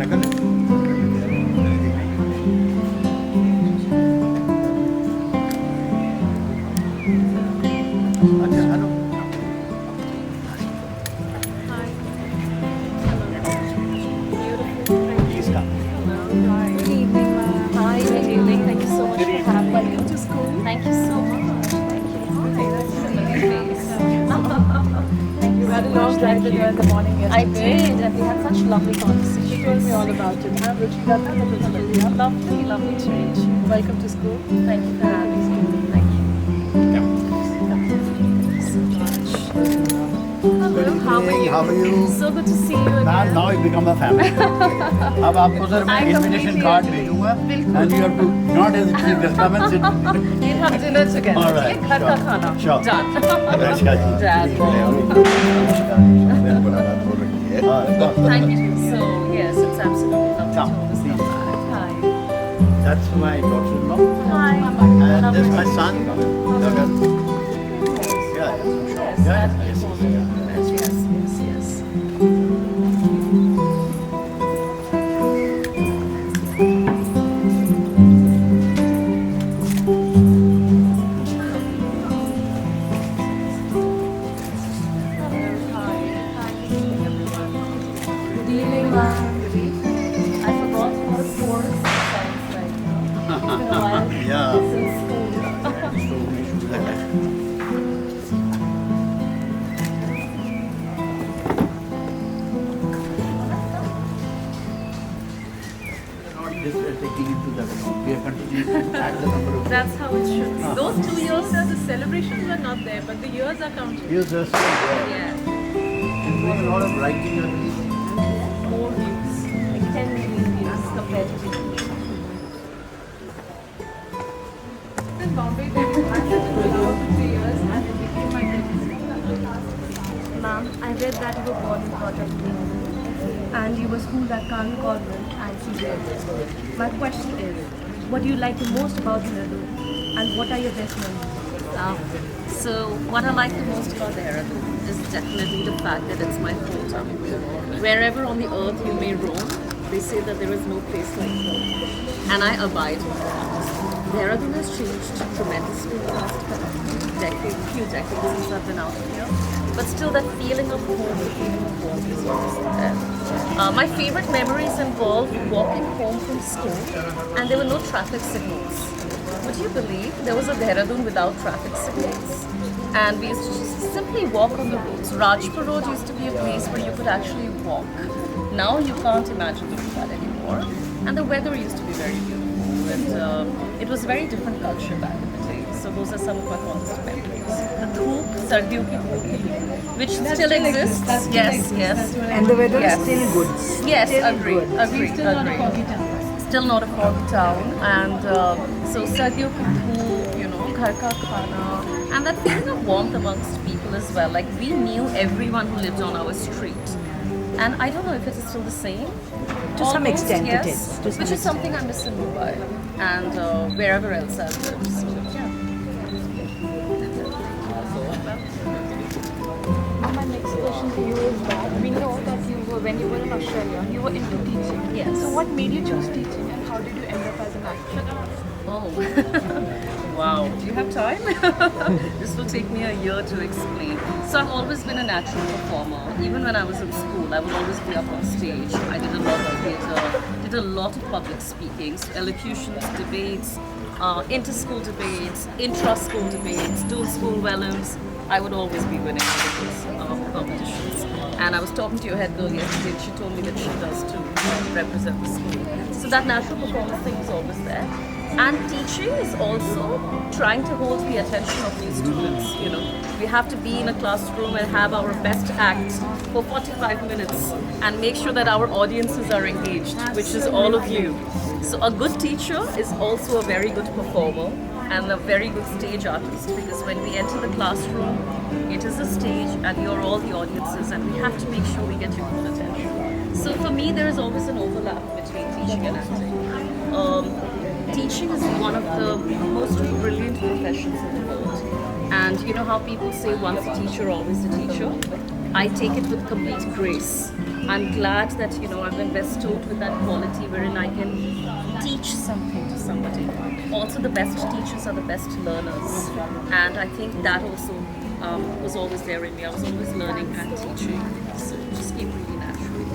Good evening, ma'am. Hi, good evening. Thank you so much for having me. Welcome to school. Thank you so much. Thank you. Hi, that's a lovely face. Thank you. You had a long drive with her in the morning I yesterday. did, and we had such lovely She conversations. told me all about it. Ma'am, Ruchika, the principal. Yeah. Lovely, lovely to meet you. Welcome to school. Thank you for having me. Thank you. So much. Hello, how are you? How are you? So good to see you again. Now it become a family. अब आपको sir मैं I invitation completely card agree. भेजूंगा बिल्कुल. and you have to not hesitate just come and sit. We'll have dinner together. All right, ये घर का sure. खाना. Sure. Done. नमस्कार जी. Dad, हाँ, Thank you. So, yes, it's absolutely lovely Come, to always please. come back. That's my daughter-in-law Hi. and this is my son. Gagan. Yeah. Yes, Yeah. yes, yes, yes. Good evening, ma'am. Good evening. I forgot what a course sounds like. It's been a while Yeah. since school. This is taking it to the we are continuing to add the number of That's how it should be. Those 2 years, Sir, the celebrations were not there, but the years are counted. years are still there. yeah, And doing a lot of writing and reading. more views, like 10 million views compared to the In Bombay, they had such a cloud for 3 years and it became my dream. Ma'am, I read that you were born and brought up in England and you were schooled at Khan Convent and CBS. My question is, what do you like the most about Dehradun and what are your best memories? So what I like the most about Dehradun is definitely the fact that it's my hometown. Wherever on the earth you may roam, they say that there is no place like home. And I abide by that. Dehradun has changed tremendously in the last few decades since I've been out here. But still that feeling of home, the feeling of warmth is always there. My favorite memories involve walking home from school and there were no traffic signals. Would you believe there was a Dehradun without traffic signals? And we used to just simply walk on the roads. Rajpur Road used to be a place where you could actually walk. Now you can't imagine doing that anymore. And the weather used to be very beautiful. And it was a very different culture back in the day. So those are some of my fondest memories. The Thoop, Sardiyon ki Thoop, which still exists. Yes, yes. And the weather Yes. is still good. Yes, Still agree, good. agree, agree. Still not a foggy town, and so Sardiyon ki dhoop, you know, ghar ka khana, and that feeling of warmth amongst people as well. Like we knew everyone who lived on our street, and I don't know if it is still the same. To some Almost, extent it yes, is, to some which is something I miss in Mumbai and wherever else I've lived. So yeah. My next question to you is that we know that when you were in Australia, you were into teaching. Yes. So what made you choose teaching and how did you end up as an actor? Oh, wow. Do you have time? This will take me a year to explain. So I've always been a natural performer. Even when I was in school, I would always be up on stage. I did a lot of theatre, did a lot of public speaking, so elocutions, debates, inter-school debates, intra-school debates, dual school vellums. I would always be winning all of those competitions. And I was talking to your head girl yesterday and she told me that she does too, represent the school. So that natural performance thing was always there. And teaching is also trying to hold the attention of new students. You know, we have to be in a classroom and have our best act for 45 minutes and make sure that our audiences are engaged, which is all of you. So a good teacher is also a very good performer and a very good stage artist, because when we enter the classroom, it is a stage and you're all the audiences and we have to make sure we get your full attention. So for me, there is always an overlap between teaching and acting. Teaching is one of the most brilliant professions in the world. And you know how people say once a teacher, always a teacher? I take it with complete grace. I'm glad that I've been bestowed with that quality wherein I can teach something to somebody. Also, the best teachers are the best learners, and I think that also was always there in me. I was always learning and teaching, so it just came really naturally.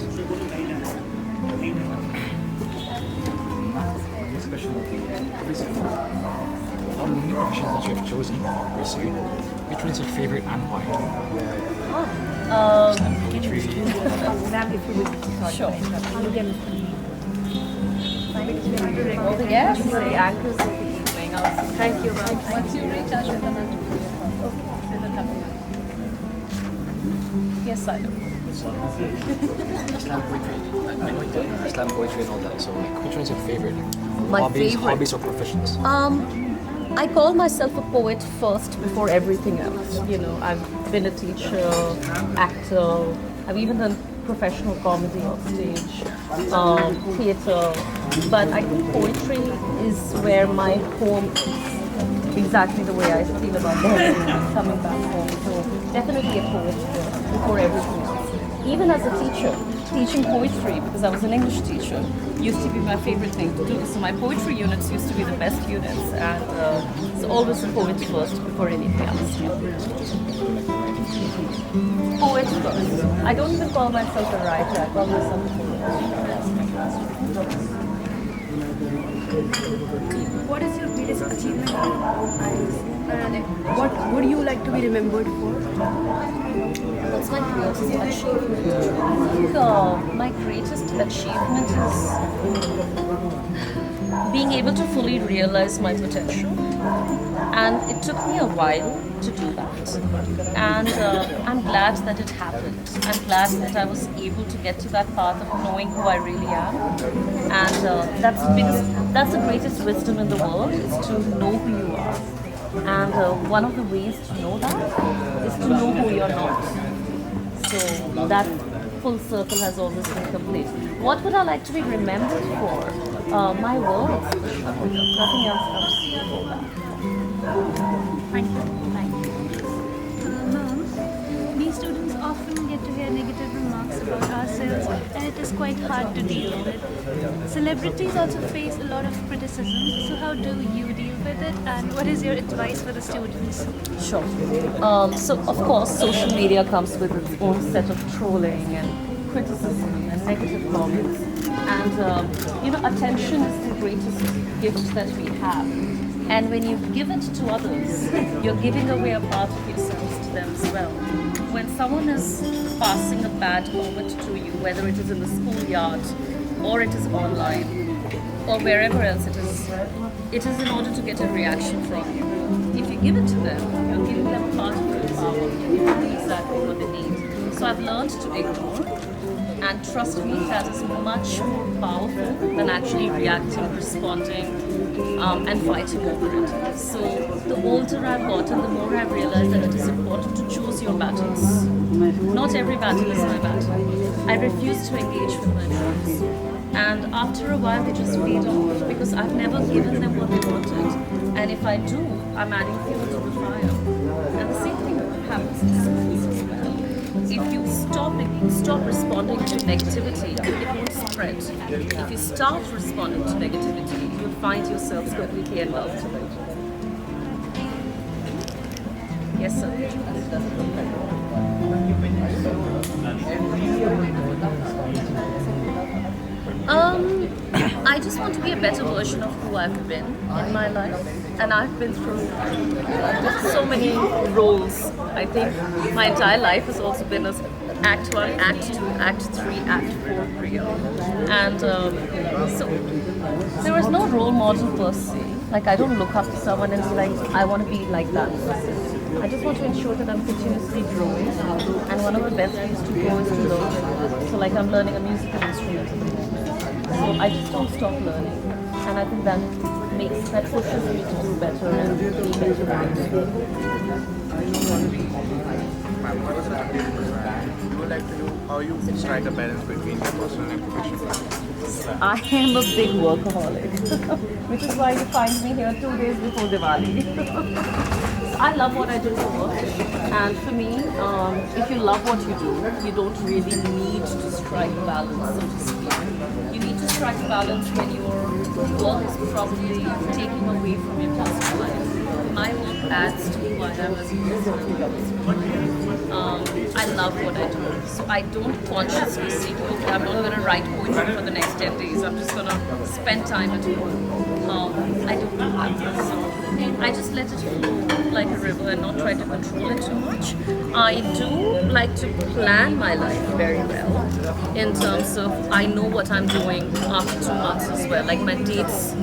Next question will be, out of the new professions that you have chosen to pursue, which one is your favorite and why? Poetry. Sure. Yes, the anchors of the evening. Thank you. Once you reach Ashwatthana, Yes, I do. Islam poetry. I know you do Islam poetry and all that, so like, which one is your favorite? My hobbies, favorite? Hobbies or professions? I call myself a poet first before everything else. I've been a teacher, actor. I've even done professional comedy on stage, theatre. But I think poetry is where my home is. Exactly the way I feel about home, coming back home. So definitely a poet first before everything else. Even as a teacher, teaching poetry, because I was an English teacher, used to be my favorite thing to do. So my poetry units used to be the best units, and it's always a poet first before anything else. Poet first. I don't even call myself a writer, I call myself a poet. What is your greatest achievement? And what would you like to be remembered for? What's my greatest achievement? I think my greatest achievement is being able to fully realize my potential. And it took me a while to do that. And I'm glad that it happened. I'm glad that I was able to get to that path of knowing who I really am. And that's the greatest wisdom in the world, is to know who you are. And one of the ways to know that is to know who you're not. So that full circle has always been complete. What would I like to be remembered for? My words. Nothing else comes before that. Thank you. We students often get to hear negative remarks about ourselves, and it is quite hard to deal with. Celebrities also face a lot of criticism. So how do you deal with it, and what is your advice for the students? Sure. So, of course, social media comes with its own set of trolling and criticism and negative comments. And, attention is the greatest gift that we have. And when you give it to others, you're giving away a part of yourselves to them as well. When someone is passing a bad moment to you, whether it is in the schoolyard or it is online or wherever else it is in order to get a reaction from you. If you give it to them, you're giving them a part of your power. You know exactly what they need. So I've learned to ignore, and trust me, that is much more powerful than actually reacting, responding, and fighting over it. So the older I've gotten, the more I've realized that it is important to choose your battles. Not every battle is my battle. I refuse to engage with my friends. And after a while, they just fade off because I've never given them what they wanted. And if I do, I'm adding fuel to the fire. And the same thing happens in schools as well. If you stop responding to negativity, it won't spread. If you start responding to negativity, you'll find yourselves completely engulfed in it. Yes, sir. I just want to be a better version of who I've been in my life, and I've been through so many roles. I think my entire life has also been as Act 1, Act 2, Act 3, Act 4 Priya. And so there was no role model per se. Like, I don't look up to someone and be like, I want to be like that person. I just want to ensure that I'm continuously growing, and one of the best ways to grow is to learn. So like, I'm learning a musical instrument at the moment. So I just don't stop learning, and I think that pushes me to do better and be better at it. You would like to know how you strike a balance between your personal and professional life? I am a big workaholic, which is why you find me here 2 days before Diwali. I love what I do for work, and for me, if you love what you do, you don't really need to strike a balance, so to speak. You need to strike a balance when your work is probably taking away from your personal life. My work adds to who I am as a person. I love what I do, so I don't consciously say, okay, I'm not going to write poetry for the next 10 days. I'm just going to spend time at home. I don't do that. So I just let it flow like a river and not try to control it too much. I do like to plan my life very well in terms of I know what I'm doing after 2 months as well. Like my dates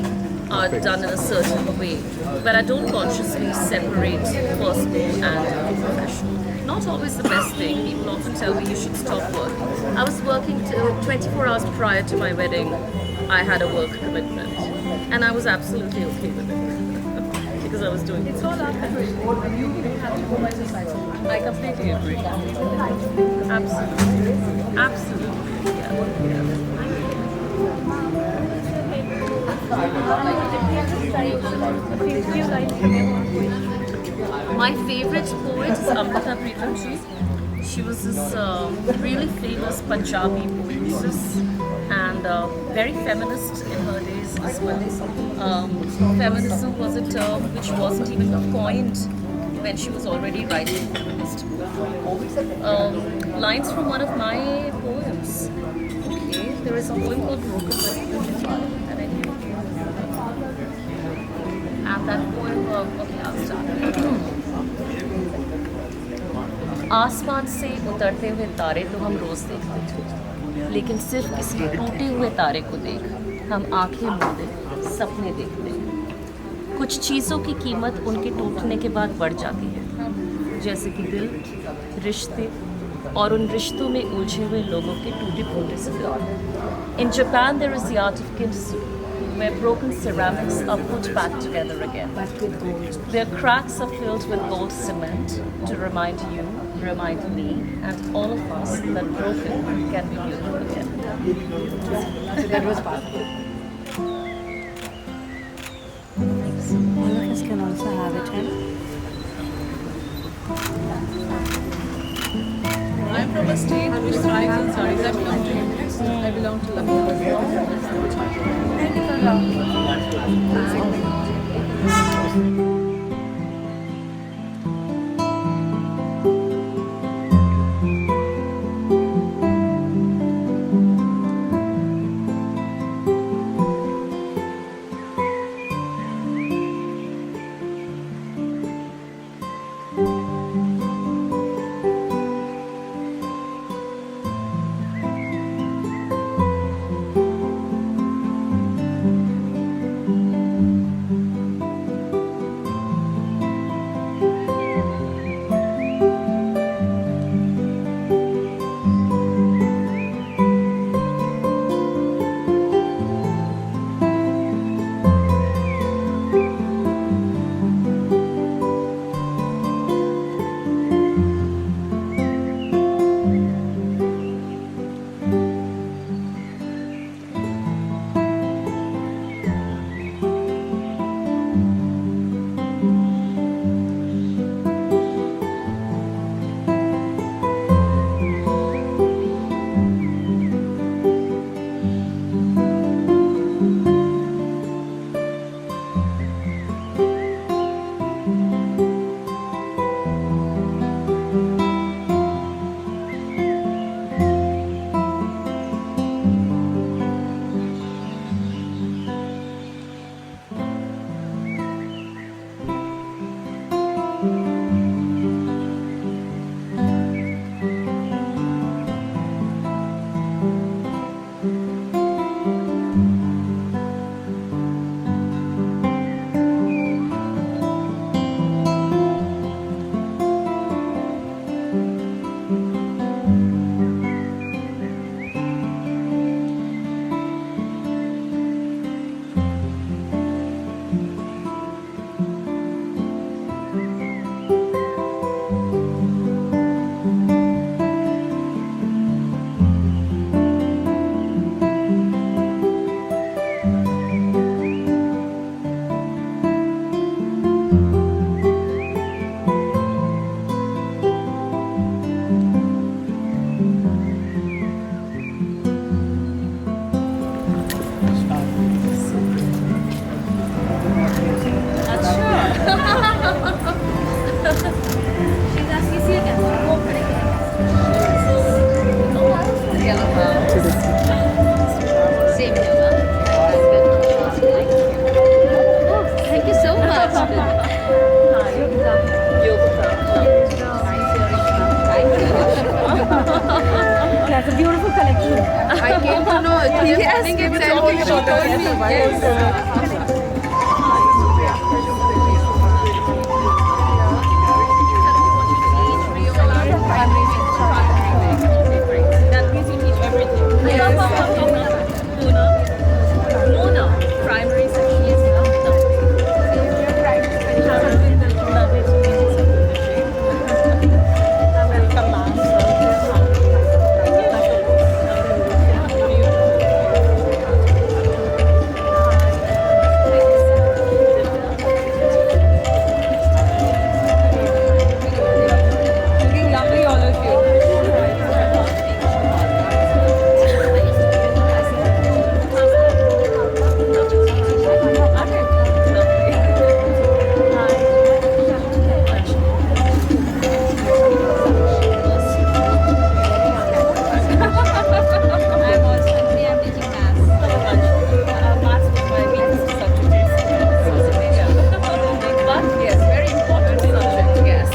are done in a certain way, but I don't consciously separate personal and professional. Not always the best thing. People often tell me you should stop work. I was working till 24 hours prior to my wedding. I had a work commitment, and I was absolutely okay with it because I was doing it. It's all up to you. When you have to go by society. I completely agree. Absolutely, absolutely. My favorite poet is Amrita Pritam Ji. She was this really famous Punjabi poetess and very feminist in her days as well. Feminism was a term which wasn't even coined when she was already writing feminist poetry. Lines from one of my poems. Okay, there is a poem called Broken But and that poem, okay, I'll start. आसमान से उतरते हुए तारे तो हम रोज देखते थे, लेकिन सिर्फ किसी टूटे हुए तारे को देख हम आंखें मूंदे सपने देखते हैं। कुछ चीज़ों की कीमत उनके टूटने के बाद बढ़ जाती है, जैसे कि दिल, रिश्ते और उन रिश्तों में उलझे हुए लोगों के टूटे फूटे से दिल। In Japan there is the art of kintsugi, where broken ceramics are put back together again. Their cracks are filled with gold cement to remind you, remind me, and all of us that broken can be beautiful again. That was powerful. All of us can also have it, huh? I'm from a state which thrives on sarees. I belong to India. I belong to Lucknow. talking about us. That means you teach everything. Mona, primary section. Yes, welcome, ma'am. Looking lovely, all of you. But yes, very important subject, yes.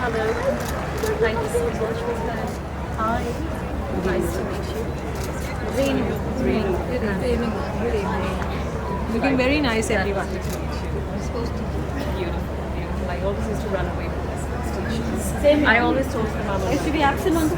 Hello. Thank you so much for that. Hi. Nice to meet you. Good evening. Good evening. Looking very nice, everyone. Beautiful, beautiful. I always used to run away from this stations. Same. I always told them I was to be absent on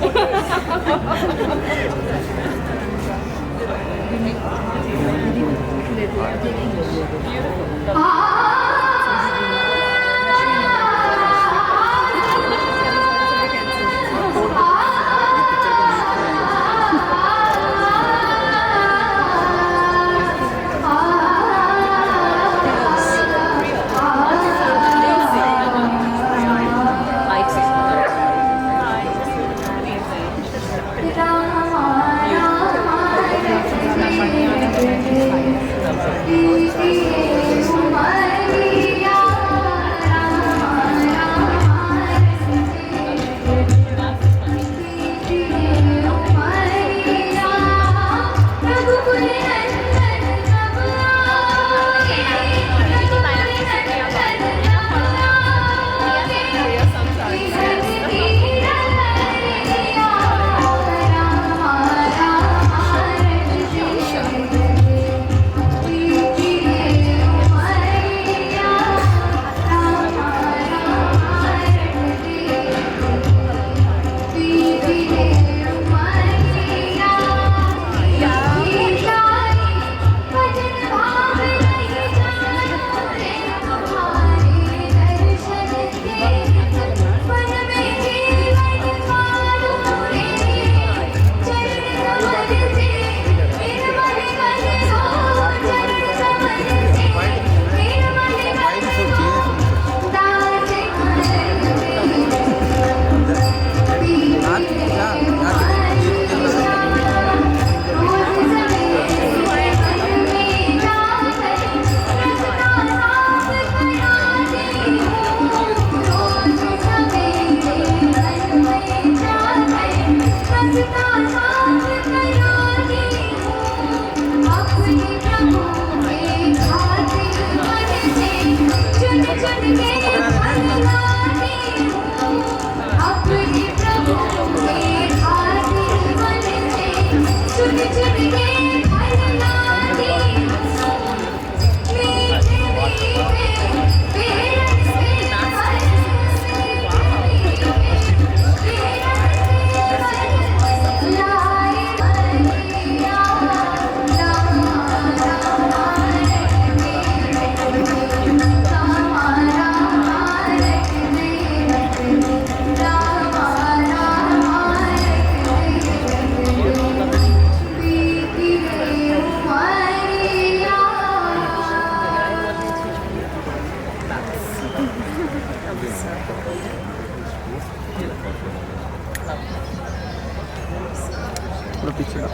पूरा पीछे का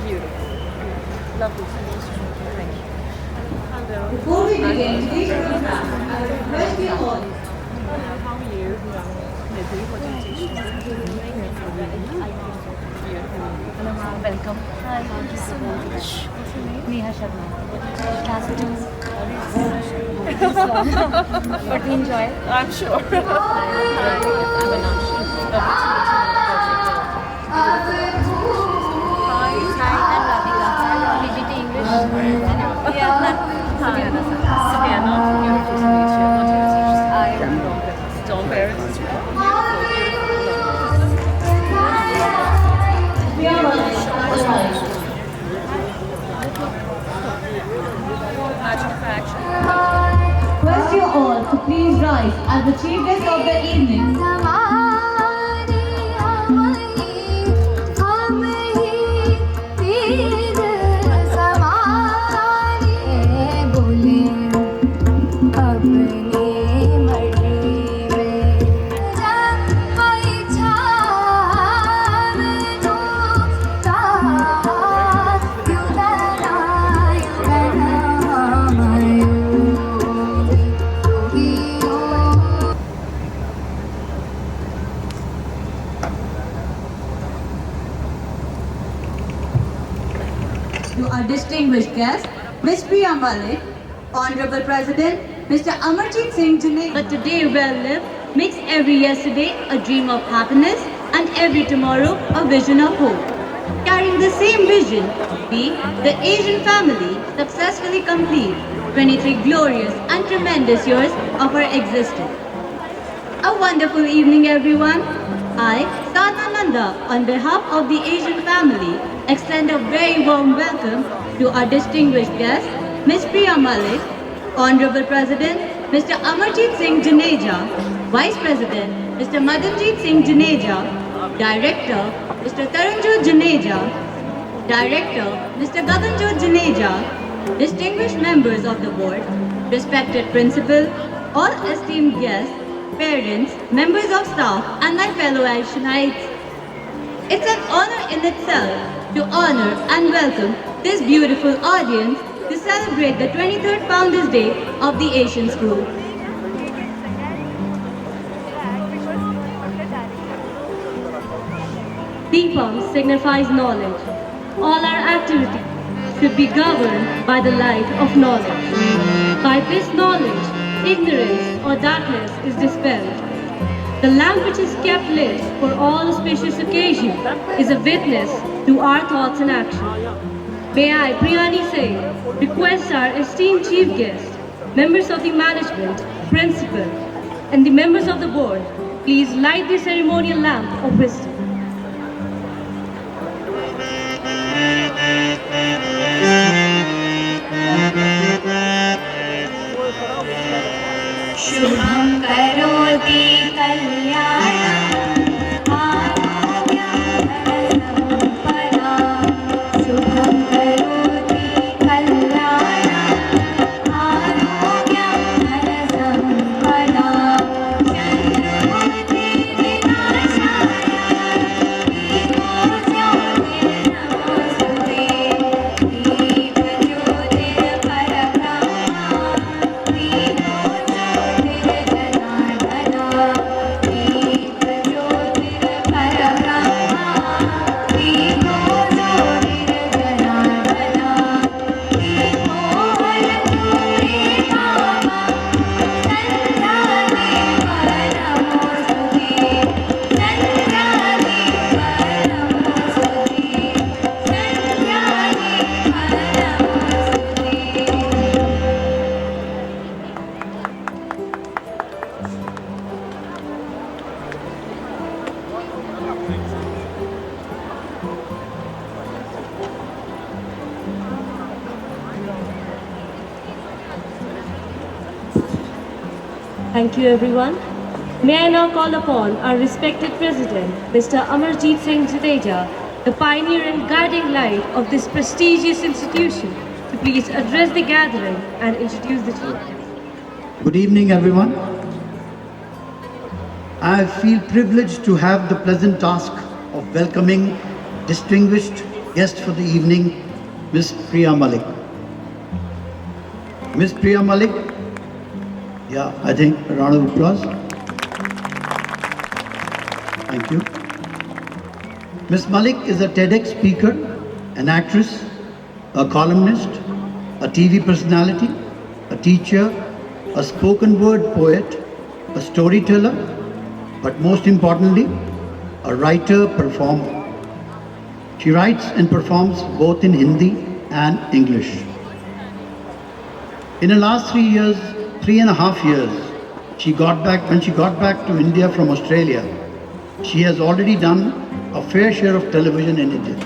Beautiful. Lovely. Thank you. Before we begin today's program, I would request you all. Hello, ma'am. Welcome. Hi. Thank you so much. What's your name? Neha Sharma. Class But we enjoy it. I'm sure. Hi, I'm Radhika. BGT English. Yeah. Savannah. Savannah, beautiful to meet you. What do you teach? I am Dawn Barrett as well. Magic of action. Request you all to please rise as the chief guest of the evening. To our distinguished guest, Ms. Priya Malik, Honorable President, Mr. Amarjit Singh Junaid. But today well lived makes every yesterday a dream of happiness and every tomorrow a vision of hope. Carrying the same vision, we, the Asian family, successfully complete 23 glorious and tremendous years of our existence. A wonderful evening, everyone. I, Sadhana Nanda, on behalf of the Asian family, extend a very warm welcome to our distinguished guest, Ms. Priya Malik, Honorable President, Mr. Amarjit Singh Juneja, Vice President, Mr. Madanjit Singh Juneja, Director, Mr. Tarunjot Juneja, Director, Mr. Gaganjot Juneja, distinguished members of the board, respected principal, all esteemed guests, parents, members of staff, and my fellow Aishanites. It's an honor in itself to honor and welcome this beautiful audience to celebrate the 23rd Founders Day of the Asian School. Deepam signifies knowledge. All our activities should be governed by the light of knowledge. By this knowledge, ignorance or darkness is dispelled. The lamp which is kept lit for all auspicious occasions is a witness to our thoughts and actions. May I, Priyani Singh, request our esteemed chief guest, members of the management, principal, and the members of the board, please light the ceremonial lamp of wisdom. शुभं करोति कल्याणं आरोग्यधनसम्पदां शुभं करोति कल्याणं आरोग्यधनसम्पदां चन्द्रमतिविनाशाय दीपोज्योतिर्नमोऽस्तुते दीपज्योतिर्परब्रह्मा Thank you, everyone. May I now call upon our respected President, Mr. Amarjit Singh Juneja, the pioneer and guiding light of this prestigious institution, to please address the gathering and introduce the chief. Good evening, everyone. I feel privileged to have the pleasant task of welcoming distinguished guest for the evening, Ms. Priya Malik. Miss Priya Malik. Yeah, I think a round of applause. Thank you. Miss Malik is a TEDx speaker, an actress, a columnist, a TV personality, a teacher, a spoken word poet, a storyteller, but most importantly, a writer-performer. She writes and performs both in Hindi and English. In the last 3.5 years, when she got back to India from Australia, she has already done a fair share of television in India.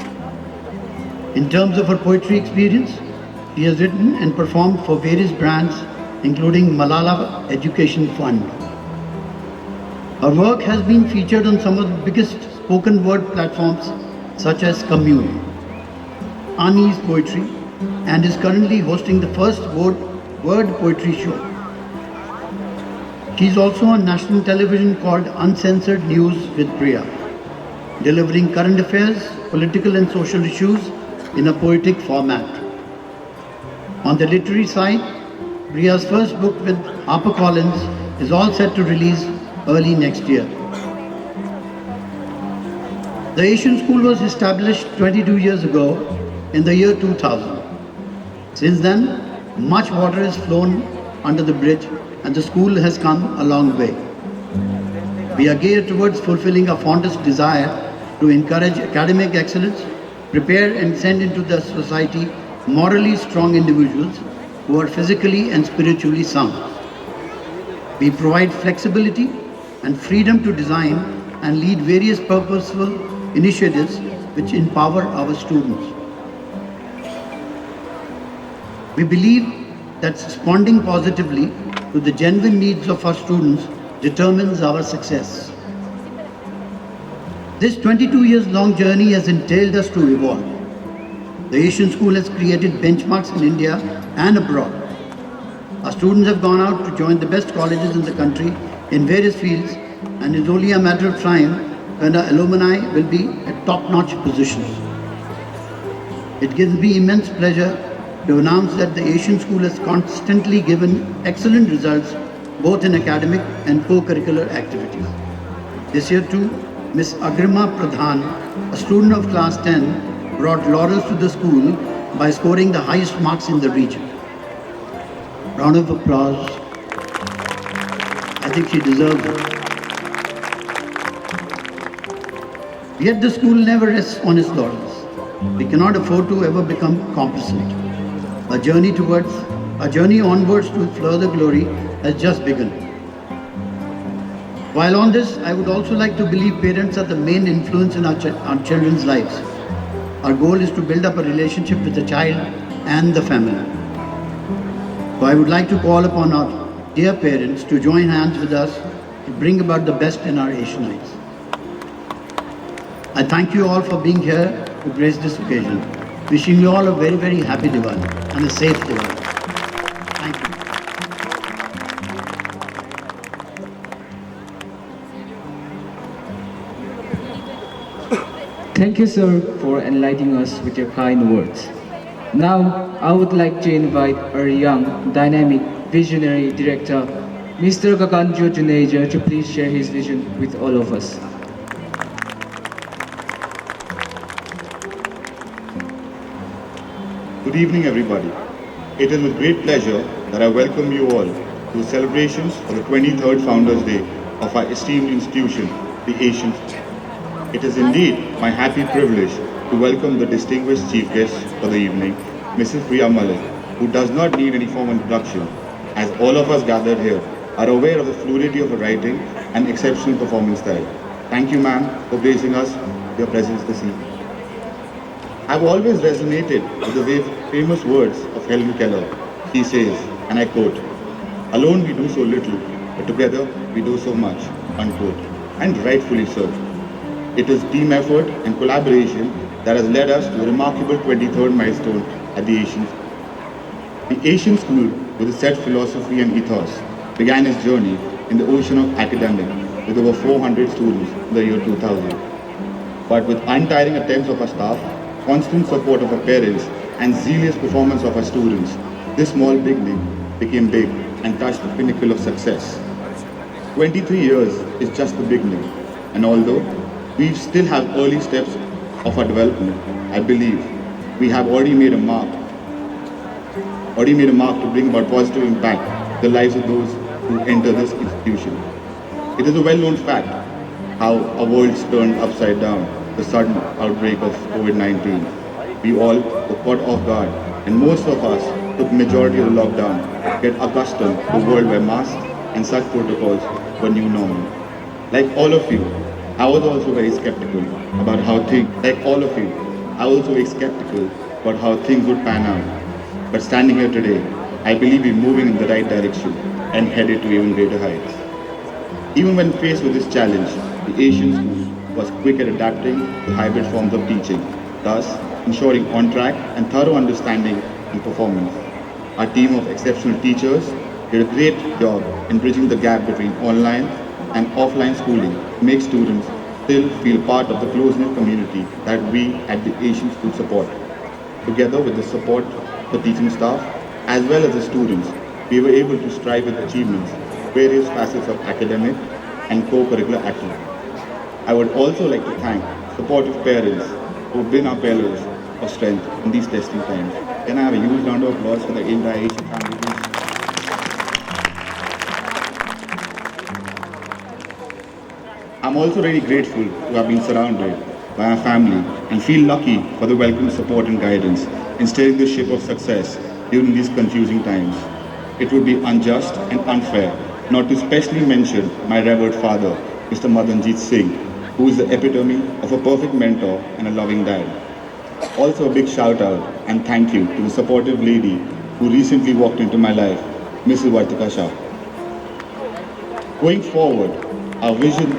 In terms of her poetry experience, she has written and performed for various brands, including Malala Education Fund. Her work has been featured on some of the biggest spoken word platforms such as Commune, Ani's Poetry, and is currently hosting the first word poetry show. She is also on national television called Uncensored News with Priya, delivering current affairs, political and social issues in a poetic format. On the literary side, Priya's first book with HarperCollins is all set to release early next year. The Asian School was established 22 years ago in the year 2000. Since then, much water has flown under the bridge and the school has come a long way. We are geared towards fulfilling our fondest desire to encourage academic excellence, prepare and send into the society morally strong individuals who are physically and spiritually sound. We provide flexibility and freedom to design and lead various purposeful initiatives which empower our students. We believe that responding positively to the genuine needs of our students determines our success. This 22 years long journey has entailed us to evolve. The Asian School has created benchmarks in India and abroad. Our students have gone out to join the best colleges in the country in various fields, and it's only a matter of time when our alumni will be at top-notch positions. It gives me immense pleasure to announce that the Asian School has constantly given excellent results both in academic and co-curricular activities. This year too, Ms. Agrima Pradhan, a student of class 10, brought laurels to the school by scoring the highest marks in the region. Round of applause. I think she deserves it. Yet the school never rests on its laurels. We cannot afford to ever become complacent. Our journey onwards to further glory has just begun. While on this, I would also like to believe parents are the main influence in our children's lives. Our goal is to build up a relationship with the child and the family. So I would like to call upon our dear parents to join hands with us to bring about the best in our Asianites. I thank you all for being here to grace this occasion. Wishing you all a very, very happy Diwali and a safe Diwali. Thank you. Thank you, sir, for enlightening us with your kind words. Now, I would like to invite our young, dynamic, visionary director, Mr. Gaganjo Juneja, to please share his vision with all of us. Good evening, everybody. It is with great pleasure that I welcome you all to the celebrations for the 23rd Founders Day of our esteemed institution, the Asian School. It is indeed my happy privilege to welcome the distinguished chief guest for the evening, Mrs. Priya Malik, who does not need any formal introduction, as all of us gathered here are aware of the fluidity of her writing and exceptional performance style. Thank you, ma'am, for gracing us with your presence this evening. I've always resonated with the famous words of Helen Keller. He says, and I quote, "Alone we do so little, but together we do so much," unquote. And rightfully so. It is team effort and collaboration that has led us to the remarkable 23rd milestone at the Asian School. The Asian School, with its set philosophy and ethos, began its journey in the ocean of academics with over 400 students in the year 2000. But with untiring attempts of our staff, constant support of our parents, and zealous performance of our students, this small beginning became big and touched the pinnacle of success. 23 years is just the beginning, and although we still have early steps of our development, I believe we have already made a mark to bring about positive impact in the lives of those who enter this institution. It is a well-known fact how our world's turned upside down the sudden outbreak of COVID-19. We all were caught off guard, and most of us took majority of the lockdown to get accustomed to a world where masks and such protocols were new normal. Like all of you, I was also very skeptical about how things would pan out. But standing here today, I believe we're moving in the right direction and headed to even greater heights. Even when faced with this challenge, the Asian School was quick at adapting to hybrid forms of teaching, thus ensuring on-track and thorough understanding and performance. Our team of exceptional teachers did a great job in bridging the gap between online and offline schooling to make students still feel part of the close-knit community that we at the Asian School support. Together with the support of the teaching staff as well as the students, we were able to strive with achievements various facets of academic and co-curricular activities. I would also like to thank supportive parents who have been our pillars of strength in these testing times. Can I have a huge round of applause for the entire Asian family, please? I'm also very grateful to have been surrounded by our family and feel lucky for the welcome support and guidance in steering the ship of success during these confusing times. It would be unjust and unfair not to specially mention my revered father, Mr. Madanjit Singh, who is the epitome of a perfect mentor and a loving dad. Also a big shout out and thank you to the supportive lady who recently walked into my life, Mrs. Vartika Shah. Going forward, our vision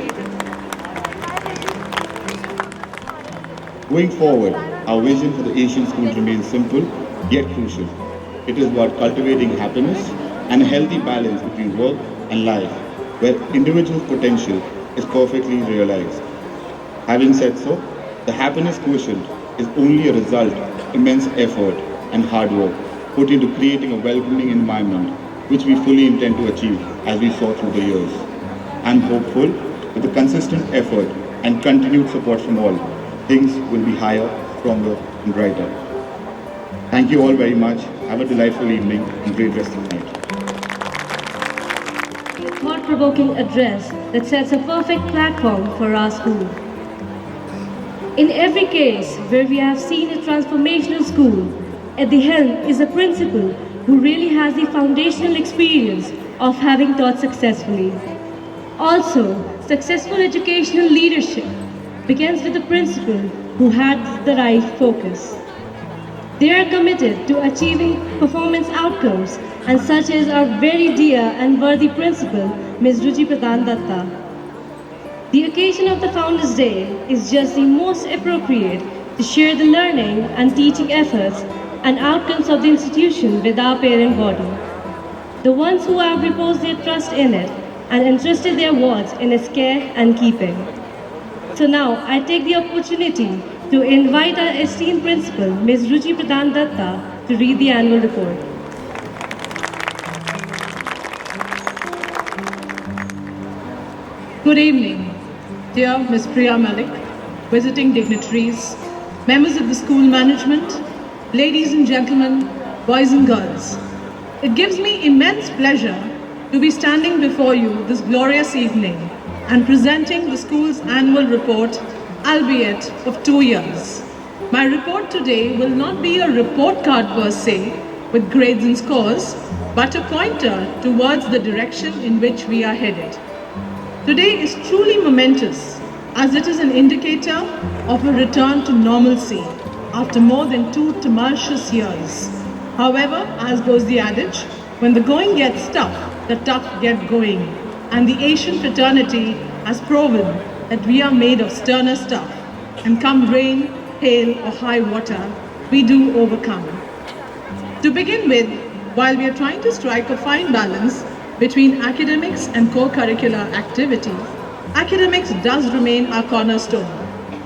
for the Asian School remains simple yet crucial. It is about cultivating happiness and a healthy balance between work and life, where individual potential is perfectly realized. Having said so, the happiness quotient is only a result of immense effort and hard work put into creating a welcoming environment, which we fully intend to achieve as we saw through the years. I'm hopeful with the consistent effort and continued support from all, things will be higher, stronger, and brighter. Thank you all very much. Have a delightful evening and great rest of the night. A thought-provoking address that sets a perfect platform for our school. In every case where we have seen a transformational school, at the helm is a principal who really has the foundational experience of having taught successfully. Also, successful educational leadership begins with a principal who had the right focus. They are committed to achieving performance outcomes, and such is our very dear and worthy principal, Ms. Ruchi Pradhan Datta. The occasion of the Founders' Day is just the most appropriate to share the learning and teaching efforts and outcomes of the institution with our parent body, the ones who have reposed their trust in it and entrusted their wards in its care and keeping. So now I take the opportunity to invite our esteemed principal, Ms. Ruchi Pradhan Datta, to read the annual report. Good evening, dear Ms. Priya Malik, visiting dignitaries, members of the school management, ladies and gentlemen, boys and girls. It gives me immense pleasure to be standing before you this glorious evening and presenting the school's annual report, albeit of 2 years. My report today will not be a report card per se with grades and scores, but a pointer towards the direction in which we are headed. Today is truly momentous as it is an indicator of a return to normalcy after more than 2 tumultuous years. However, as goes the adage, when the going gets tough, the tough get going. And the Asian fraternity has proven that we are made of sterner stuff. And come rain, hail or high water, we do overcome. To begin with, while we are trying to strike a fine balance between academics and co-curricular activity, academics does remain our cornerstone.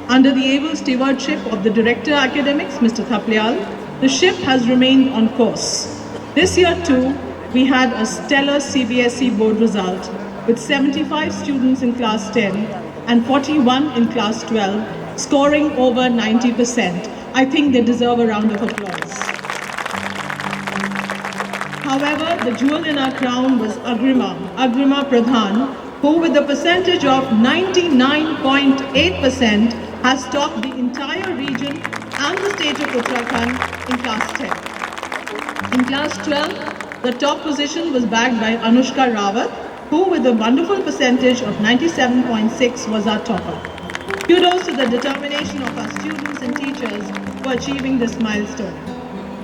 Under the able stewardship of the Director Academics, Mr. Thaplyal, the ship has remained on course. This year too, we had a stellar CBSE board result with 75 students in class 10 and 41 in class 12, scoring over 90%. I think they deserve a round of applause. However, the jewel in our crown was Agrima Pradhan, who with a percentage of 99.8% has topped the entire region and the state of Uttarakhand in class 10. In class 12, the top position was bagged by Anushka Rawat, who with a wonderful percentage of 97.6 was our topper. Kudos to the determination of our students and teachers for achieving this milestone.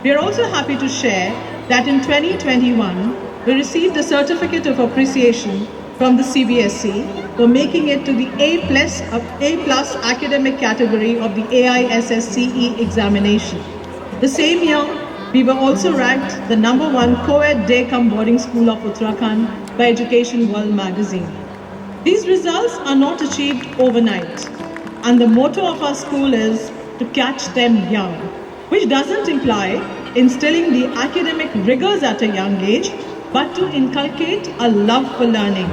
We are also happy to share that in 2021, we received a certificate of appreciation from the CBSE for making it to the A+ academic category of the AISSCE examination. The same year, we were also ranked the #1 co-ed day-cum boarding school of Uttarakhand by Education World magazine. These results are not achieved overnight, and the motto of our school is to catch them young, which doesn't imply instilling the academic rigors at a young age, but to inculcate a love for learning.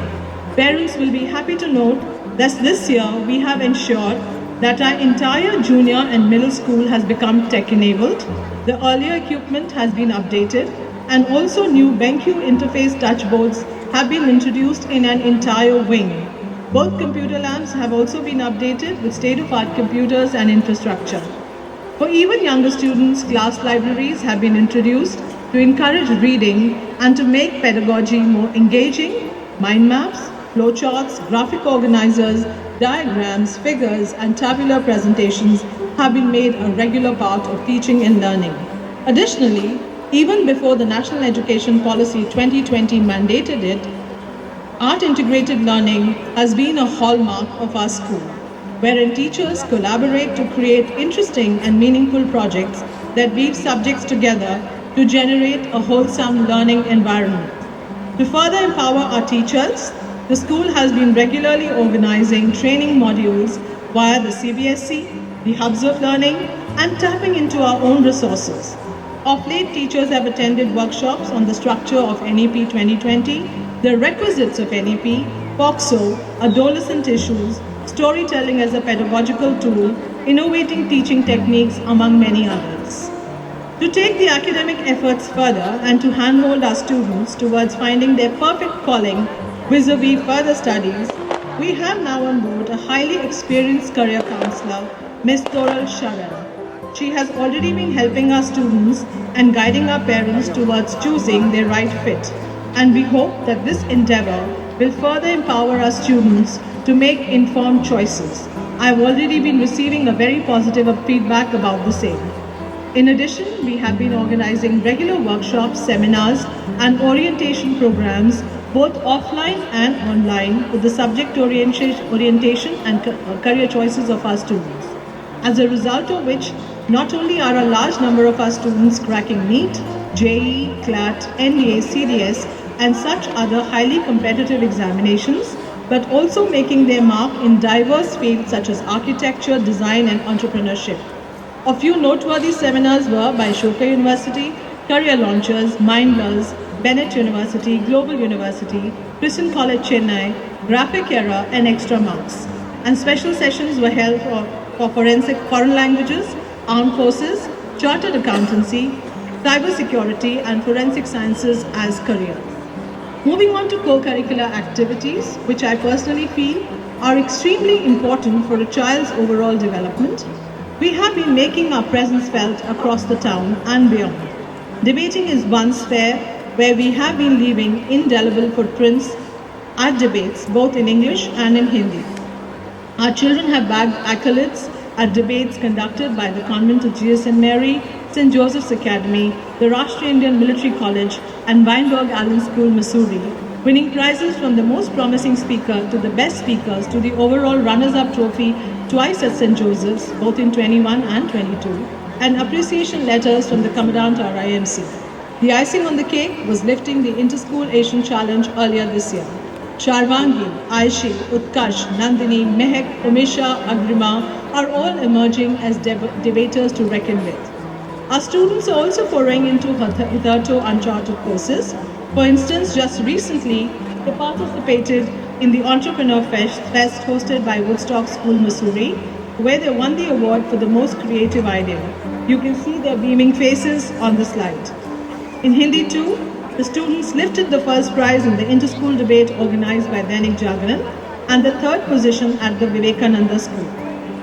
Parents will be happy to note that this year we have ensured that our entire junior and middle school has become tech-enabled. The earlier equipment has been updated, and also new BenQ interface touchboards have been introduced in an entire wing. Both computer labs have also been updated with state-of-art computers and infrastructure. For even younger students, class libraries have been introduced to encourage reading and to make pedagogy more engaging. Mind maps, flowcharts, graphic organizers, diagrams, figures, and tabular presentations have been made a regular part of teaching and learning. Additionally, even before the National Education Policy 2020 mandated it, art integrated learning has been a hallmark of our school, wherein teachers collaborate to create interesting and meaningful projects that weave subjects together to generate a wholesome learning environment. To further empower our teachers, the school has been regularly organizing training modules via the CBSE, the hubs of learning, and tapping into our own resources. Of late, teachers have attended workshops on the structure of NEP 2020, the requisites of NEP, POXO, adolescent issues, storytelling as a pedagogical tool, innovating teaching techniques, among many others. To take the academic efforts further and to handhold our students towards finding their perfect calling vis-a-vis further studies, we have now on board a highly experienced career counselor, Ms. Toral Sharan. She has already been helping our students and guiding our parents towards choosing their right fit. And we hope that this endeavor will further empower our students to make informed choices. I've already been receiving a very positive feedback about the same. In addition, we have been organizing regular workshops, seminars, and orientation programs, both offline and online, with the subject orientation and career choices of our students. As a result of which, not only are a large number of our students cracking NEET, JEE, CLAT, NDA, CDS, and such other highly competitive examinations, but also making their mark in diverse fields such as architecture, design, and entrepreneurship. A few noteworthy seminars were by Ashoka University, Career Launchers, Mindlers, Bennett University, Global University, Christian College Chennai, Graphic Era, and Extra Marks. And special sessions were held for forensic foreign languages, armed forces, chartered accountancy, cybersecurity, and forensic sciences as careers. Moving on to co-curricular activities, which I personally feel are extremely important for a child's overall development, we have been making our presence felt across the town and beyond. Debating is one sphere where we have been leaving indelible footprints at debates, both in English and in Hindi. Our children have bagged accolades at debates conducted by the Convent of Jesus and Mary, St. Joseph's Academy, the Rashtriya Indian Military College, and Weinberg Allen School, Missouri, winning prizes from the most promising speaker to the best speakers to the overall runners-up trophy twice at St. Joseph's, both in 21 and 22, and appreciation letters from the Commandant RIMC. The icing on the cake was lifting the Inter-School Asian Challenge earlier this year. Sharvangi, Aishi, Utkarsh, Nandini, Mehak, Umisha, Agrima are all emerging as debaters to reckon with. Our students are also foraying into hitherto uncharted courses. For instance, just recently, they participated in the Entrepreneur Fest hosted by Woodstock School, Missouri, where they won the award for the most creative idea. You can see their beaming faces on the slide. In Hindi too, the students lifted the first prize in the inter-school debate organized by Dainik Jagran and the third position at the Vivekananda School.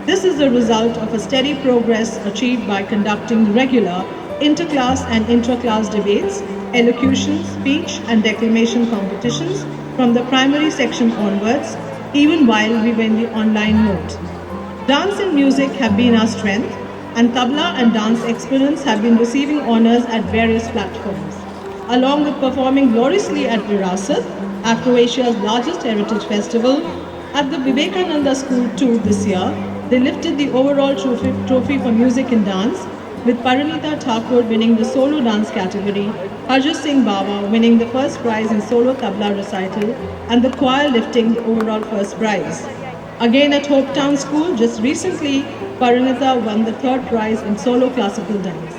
This is the result of a steady progress achieved by conducting regular inter-class and intra-class debates, elocution, speech and declamation competitions from the primary section onwards, even while we were in the online mode. Dance and music have been our strength, and tabla and dance exponents have been receiving honors at various platforms. Along with performing gloriously at Virasat, Afro-Asia's largest heritage festival, at the Vivekananda School too this year, they lifted the overall trophy for music and dance, with Paranita Thakur winning the solo dance category, Harjit Singh Bawa winning the first prize in solo tabla recital, and the choir lifting the overall first prize. Again at Hopetown School, just recently, Paranita won the third prize in solo classical dance.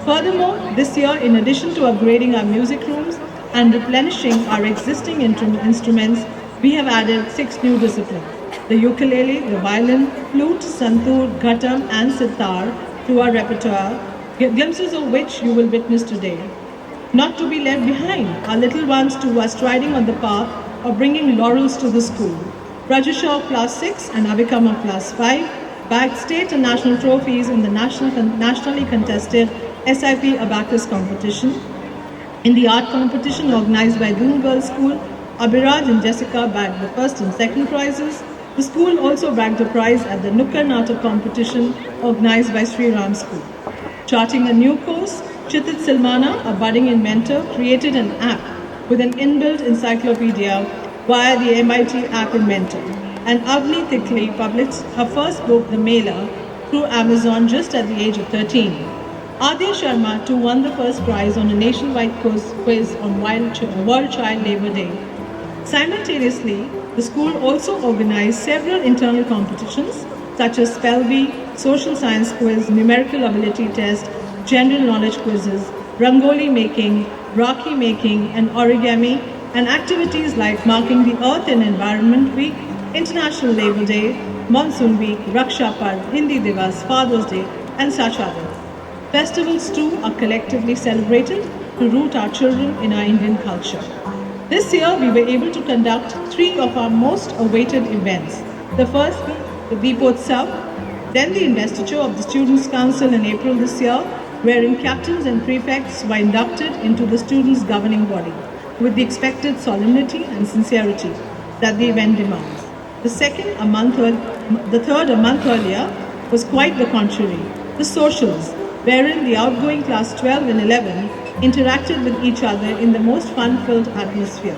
Furthermore, this year, in addition to upgrading our music rooms and replenishing our existing instruments, we have added 6 new disciplines: the ukulele, the violin, flute, santoor, ghatam and sitar to our repertoire, glimpses of which you will witness today. Not to be left behind, our little ones too are striding on the path of bringing laurels to the school. Rajusha of Class 6 and Avikam of Class 5 bagged state and national trophies in the nationally contested SIP Abacus competition. In the art competition organized by Doon Girls School, Abhiraj and Jessica bagged the first and second prizes. The school also bagged a prize at the Nukkar Natak competition organized by Sri Ram School. Charting a new course, Chitit Silmana, a budding inventor, created an app with an inbuilt encyclopedia via the MIT App Inventor. And Avni Tikli published her first book, The Mela, through Amazon just at the age of 13. Adya Sharma too won the first prize on a nationwide quiz on World Child Labour Day. Simultaneously, the school also organized several internal competitions such as Spell Bee, Social Science Quiz, Numerical Ability Test, General Knowledge Quizzes, Rangoli Making, Rakhi Making and Origami, and activities like marking the Earth and Environment Week, International Labour Day, Monsoon Week, Raksha Parv, Hindi Divas, Father's Day, and such others. Festivals too are collectively celebrated to root our children in our Indian culture. This year we were able to conduct 3 of our most awaited events. The first being the Deepotsav, then the investiture of the Students' Council in April this year, wherein captains and prefects were inducted into the students' governing body, with the expected solemnity and sincerity that the event demands. The third a month earlier was quite the contrary, the socials, wherein the outgoing class 12 and 11 interacted with each other in the most fun-filled atmosphere,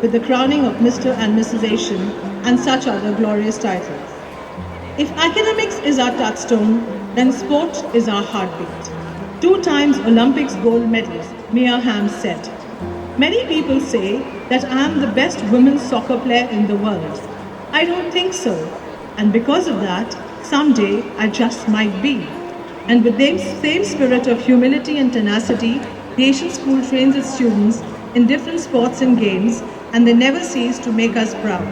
with the crowning of Mr. and Mrs. Asian and such other glorious titles. If academics is our touchstone, then sport is our heartbeat. 2 times Olympics gold medalist Mia Hamm said, "Many people say that I am the best women's soccer player in the world. I don't think so. And because of that, someday I just might be." And with the same spirit of humility and tenacity, the Asian School trains its students in different sports and games, and they never cease to make us proud.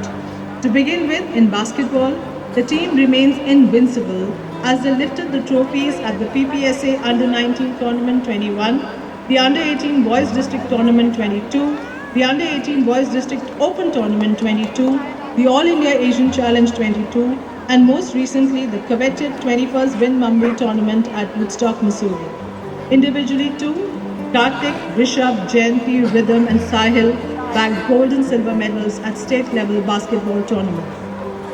To begin with, in basketball, the team remains invincible as they lifted the trophies at the PPSA Under-19 Tournament 21, the Under-18 Boys District Tournament 22, the Under-18 Boys District Open Tournament 22, the All India Asian Challenge 22, and most recently the coveted 21st Win Mumbai Tournament at Woodstock, Missouri. Individually too, Karthik, Rishabh, Jayanti, Rhythm and Sahil bagged gold and silver medals at state-level basketball tournaments.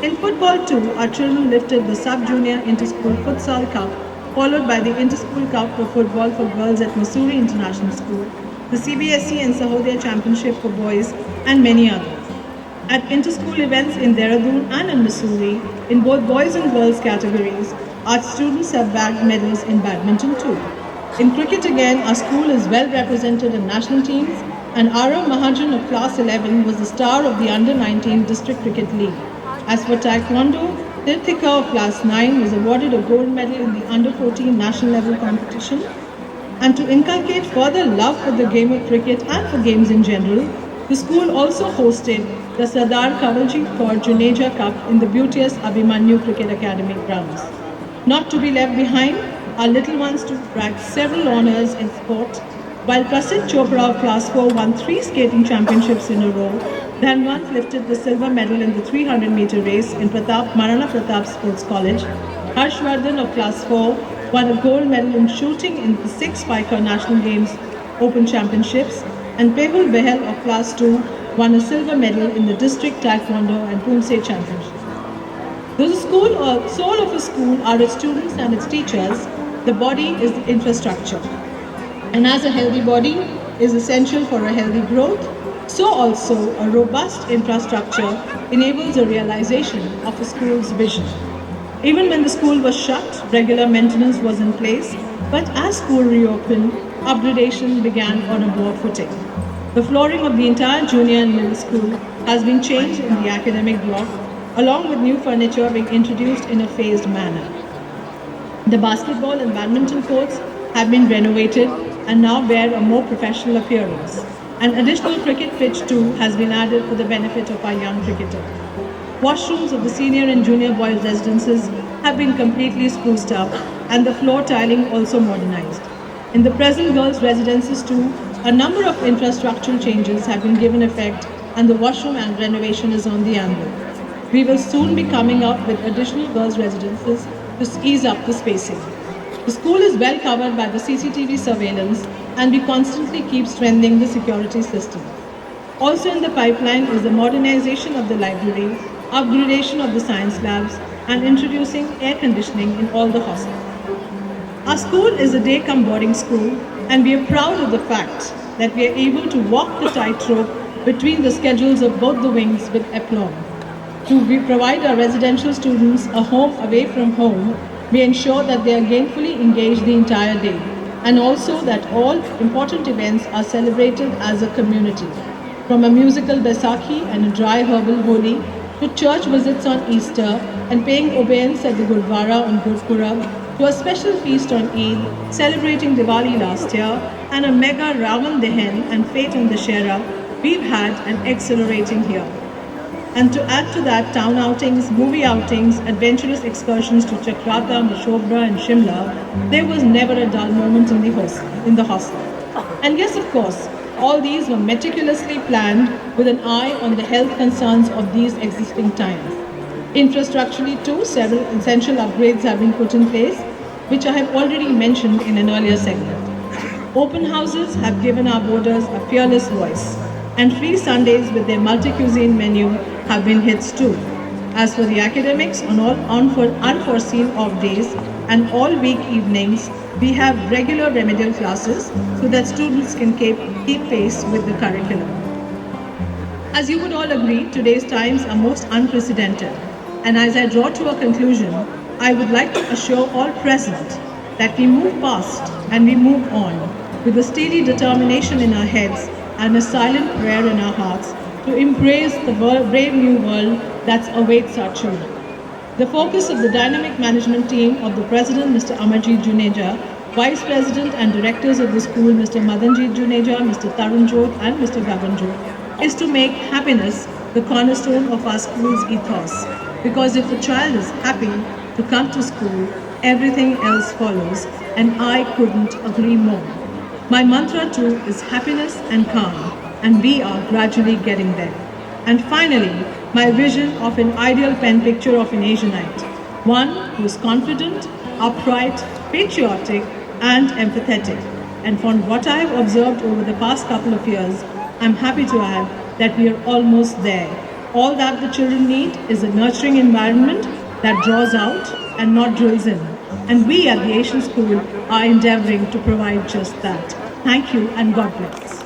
In football too, our children lifted the Sub-Junior Inter-School Futsal Cup, followed by the Inter-School Cup for Football for Girls at Missouri International School, the CBSE and Sahodaya Championship for Boys, and many others. At inter-school events in Dehradun and in Missouri, in both boys and girls categories, our students have bagged medals in badminton too. In cricket again, our school is well represented in national teams, and Arav Mahajan of Class 11 was the star of the Under-19 District Cricket League. As for Taekwondo, Tirthika of Class 9 was awarded a gold medal in the Under-14 national level competition. And to inculcate further love for the game of cricket and for games in general, the school also hosted the Sardar Kanwaljit Kaur Juneja Cup in the beauteous Abhimanyu Cricket Academy grounds. Not to be left behind, our little ones too bagged several honours in sport, while Prasid Chopra of Class 4 won 3 skating championships in a row. Dhanwant lifted the silver medal in the 300-meter race in Marana Pratap Sports College. Harshvardhan of Class 4 won a gold medal in shooting in the 6-spiker National Games Open Championships, and Pehul Behel of Class 2 won a silver medal in the District Taekwondo and Poomsae Championships. Though the soul of a school are its students and its teachers, the body is the infrastructure. And as a healthy body is essential for a healthy growth, so also a robust infrastructure enables a realization of a school's vision. Even when the school was shut, regular maintenance was in place, but as school reopened, upgradation began on a broad footing. The flooring of the entire junior and middle school has been changed in the academic block, along with new furniture being introduced in a phased manner. The basketball and badminton courts have been renovated and now bear a more professional appearance. An additional cricket pitch too has been added for the benefit of our young cricketers. Washrooms of the senior and junior boys' residences have been completely spruced up and the floor tiling also modernized. In the present girls' residences too, a number of infrastructural changes have been given effect and the washroom and renovation is on the anvil. We will soon be coming up with additional girls' residences to ease up the spacing. The school is well covered by the CCTV surveillance and we constantly keep strengthening the security system. Also in the pipeline is the modernization of the library, upgradation of the science labs, and introducing air conditioning in all the hostels. Our school is a day-come boarding school, and we are proud of the fact that we are able to walk the tightrope between the schedules of both the wings with aplomb. We provide our residential students a home away from home. We ensure that they are gainfully engaged the entire day, and also that all important events are celebrated as a community. From a musical Baisakhi and a dry herbal Holi, to church visits on Easter and paying obeisance at the Gurdwara on Gurpurab, to a special feast on Eid, celebrating Diwali last year, and a mega Ravan Dehen and Fate in Dashera, we've had an exhilarating year. And to add to that, town outings, movie outings, adventurous excursions to Chakrata, Mashobra and Shimla, there was never a dull moment in the hostel. And yes, of course, all these were meticulously planned with an eye on the health concerns of these existing times. Infrastructurally too, several essential upgrades have been put in place, which I have already mentioned in an earlier segment. Open houses have given our boarders a fearless voice, and free Sundays with their multi-cuisine menu have been hits too. As for the academics, on all unforeseen off days and all week evenings, we have regular remedial classes so that students can keep pace with the curriculum. As you would all agree, today's times are most unprecedented. And as I draw to a conclusion, I would like to assure all present that we move past and we move on with a steady determination in our heads and a silent prayer in our hearts to embrace the brave new world that awaits our children. The focus of the dynamic management team of the President, Mr. Amarjit Juneja, Vice President and Directors of the school, Mr. Madanjit Juneja, Mr. Tarun Jot and Mr. Gagan Jot, is to make happiness the cornerstone of our school's ethos. Because if a child is happy to come to school, everything else follows, and I couldn't agree more. My mantra too is happiness and calm, and we are gradually getting there. And finally, my vision of an ideal pen picture of an Asianite, one who is confident, upright, patriotic, and empathetic. And from what I have observed over the past couple of years, I'm happy to add that we are almost there. All that the children need is a nurturing environment that draws out and not drills in. And we at the Asian School are endeavoring to provide just that. Thank you and God bless.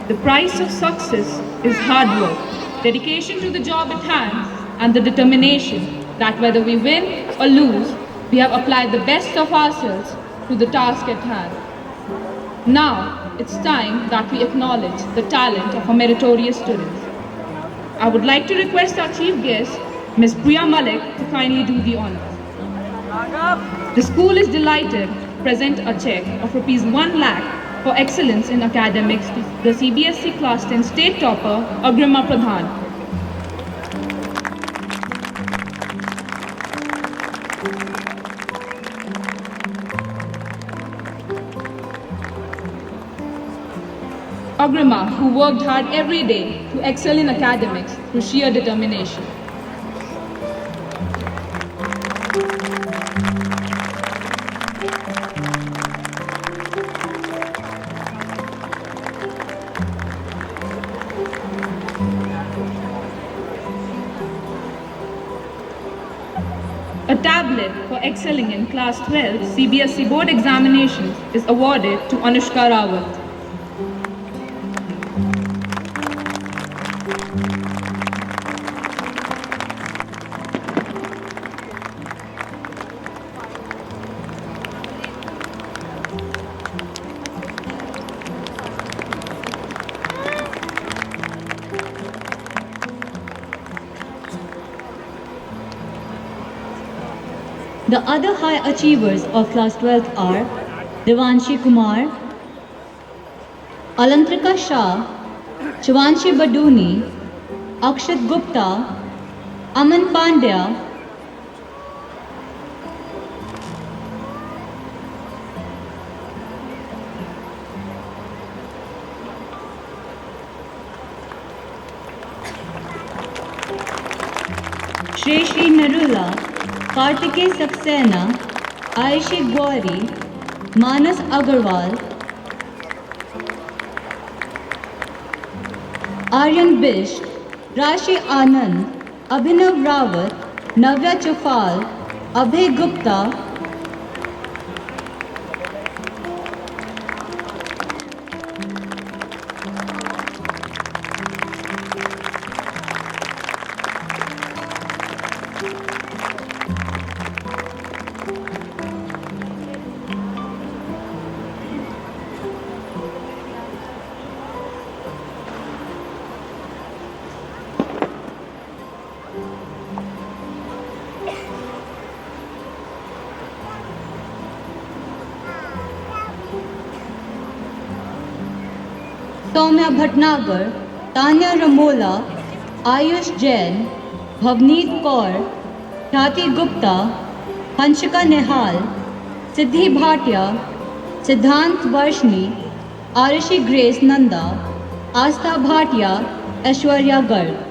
The price of success is hard work, dedication to the job at hand, and the determination that whether we win or lose, we have applied the best of ourselves to the task at hand. Now, it's time that we acknowledge the talent of our meritorious students. I would like to request our chief guest Ms. Priya Malik to kindly do the honors. The school is delighted to present a check of Rs 1 lakh for excellence in academics to the CBSE Class 10 state topper, Agrima Pradhan. Agrima, who worked hard every day to excel in academics through sheer determination. A tablet for excelling in Class 12 CBSE board examinations is awarded to Anushka Rawat. The other high achievers of class 12 are Devanshi Kumar, Alantrika Shah, Shivanshi Baduni, Akshat Gupta, Aman Pandya, Shri Narula, Kartikeya Saxena, Aishi Gauri, Manas Agarwal, Aryan Bish, Rashi Anand, Abhinav Rawat, Navya Chufal, Abhay Gupta, Soumya Bhatnagar, Tanya Ramola, Ayush Jain, Bhavneet Kaur, Khyati Gupta, Hanshika Nehal, Siddhi Bhatia, Siddhant Varshni, Arishi Grace Nanda, Astha Bhatia, Aishwarya Garg.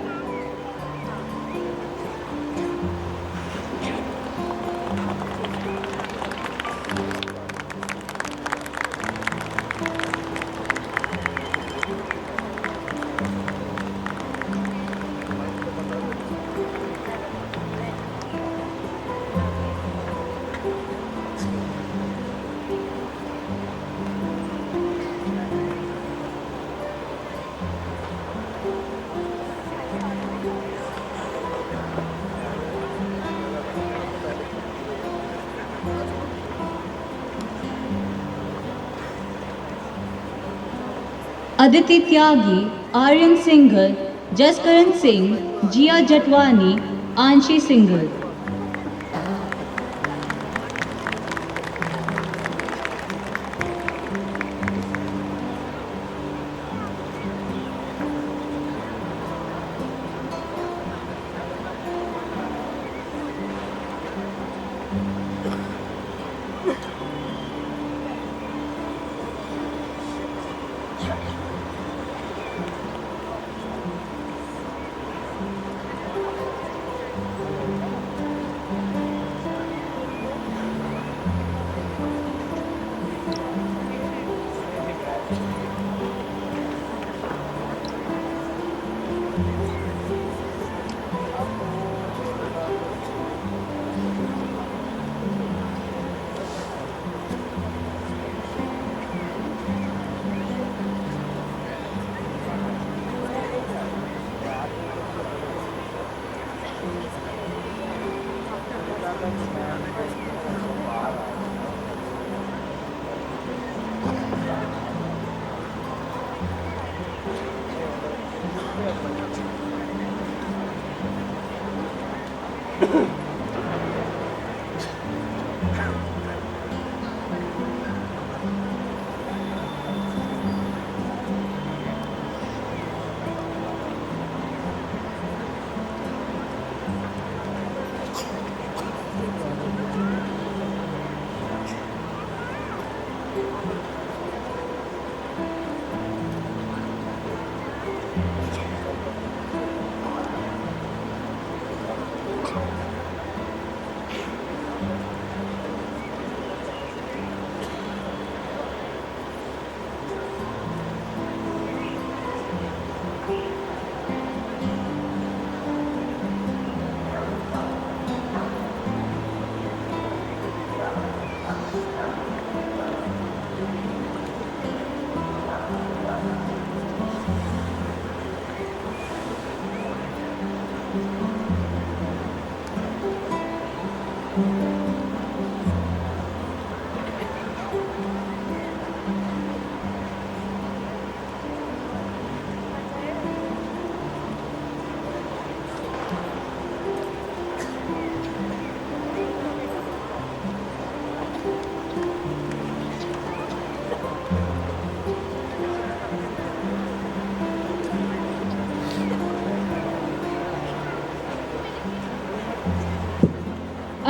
Aditi Tyagi, Aryan Singhal, Jaskaran Singh, Jia Jatwani, Anshi Singhal.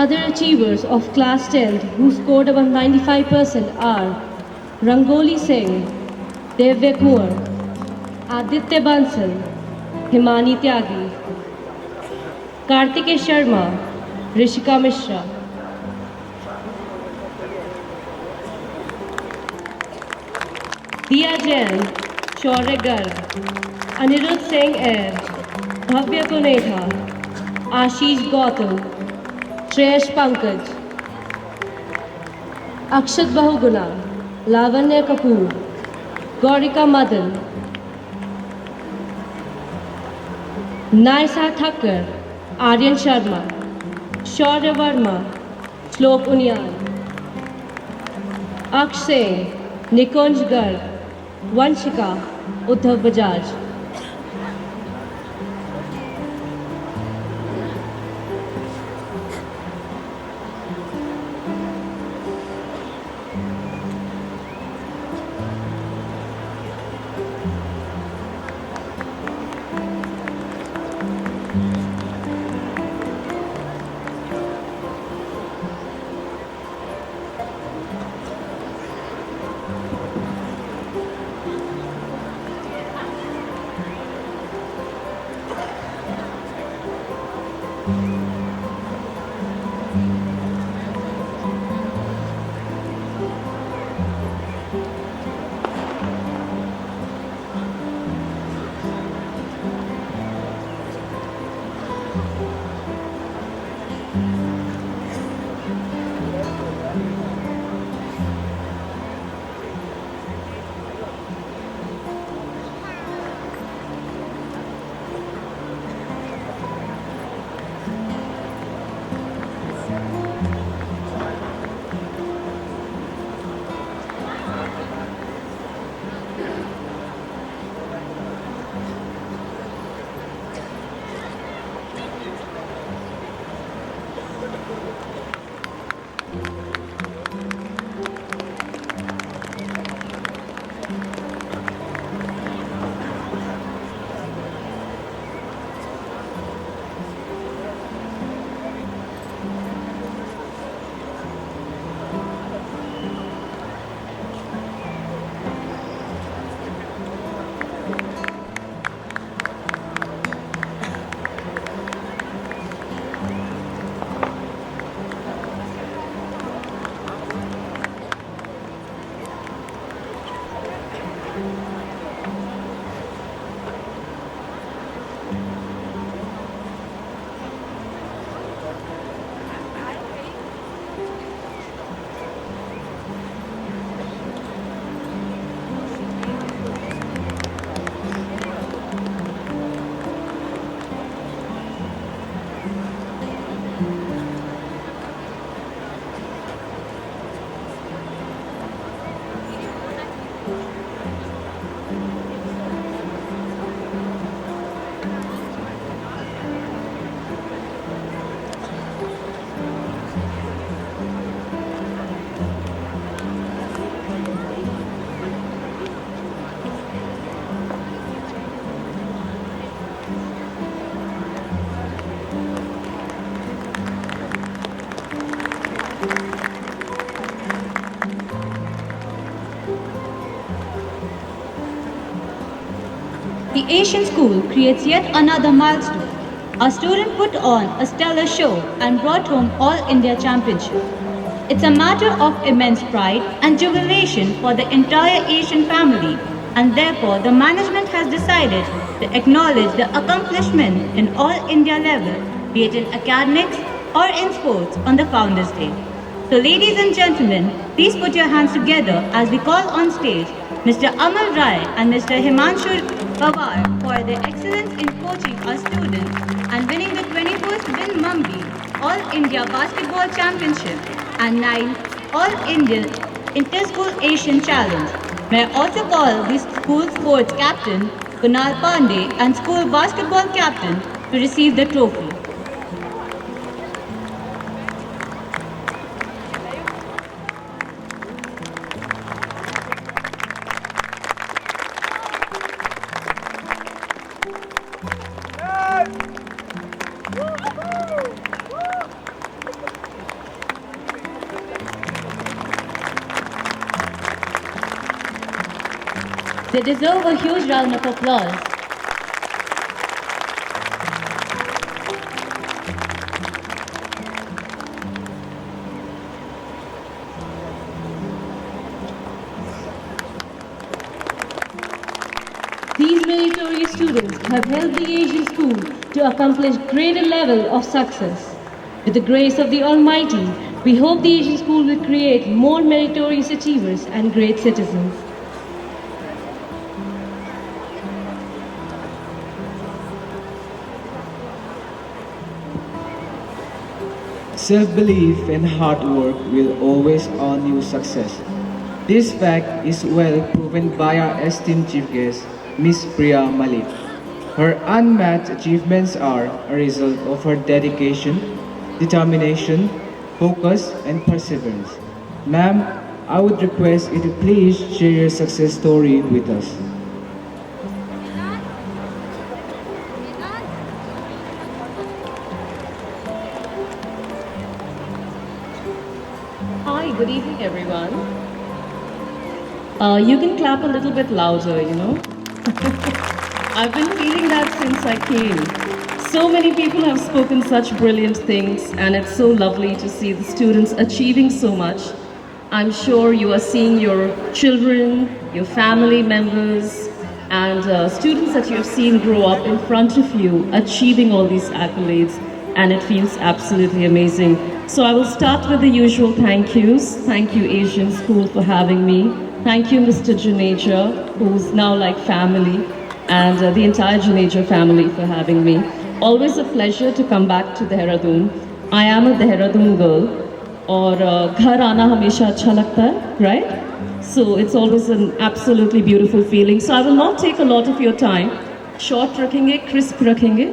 Other achievers of class 10th who scored above 95% are Rangoli Singh, Devya Kaur, Aditya Bansal, Himani Tyagi, Kartikeya Sharma, Rishika Mishra. Diya Jain, Shaurya Garg, Anirudh Singh Air, Bhavya Kunetha, Ashish Gautam, Shreyash Pankaj, Akshat Bahuguna, Lavanya Kapoor, Gaurika Madan, Naisa Thakkar, Aryan Sharma, Shaurya Verma, Shlok Unyan, Akshay, Nikunj Garg, Vanshika, Uddhav Bajaj. The Asian School creates yet another milestone. Our student put on a stellar show and brought home All India Championship. It's a matter of immense pride and jubilation for the entire Asian family, and therefore the management has decided to acknowledge the accomplishment in All India level, be it in academics or in sports, on the Founders' Day. So ladies and gentlemen, please put your hands together as we call on stage Mr. Amal Rai and Mr. Himanshu Pawar for their excellence in coaching our students and winning the 21st Win Mumbai All India Basketball Championship and 9th All India Inter-School Asian Challenge. May I also call the school sports captain Kunal Pandey and school basketball captain to receive the trophy. They deserve a huge round of applause. These meritorious students have helped the Asian school to accomplish greater level of success. With the grace of the Almighty, we hope the Asian school will create more meritorious achievers and great citizens. Self-belief and hard work will always earn you success. This fact is well proven by our esteemed chief guest, Miss Priya Malik. Her unmatched achievements are a result of her dedication, determination, focus, and perseverance. Ma'am, I would request you to please share your success story with us. Hi, good evening, everyone. You can clap a little bit louder, you know. I've been feeling that since I came. So many people have spoken such brilliant things, and it's so lovely to see the students achieving so much. I'm sure you are seeing your children, your family members, and students that you have seen grow up in front of you, achieving all these accolades, and it feels absolutely amazing. So I will start with the usual thank yous. Thank you, Asian School, for having me. Thank you, Mr. Juneja, who's now like family, and the entire Juneja family for having me. Always a pleasure to come back to Dehradun. I am a Dehradun girl, और घर आना हमेशा अच्छा लगता है, right? So it's always an absolutely beautiful feeling. So I will not take a lot of your time. Short रखेंगे, crisp रखेंगे,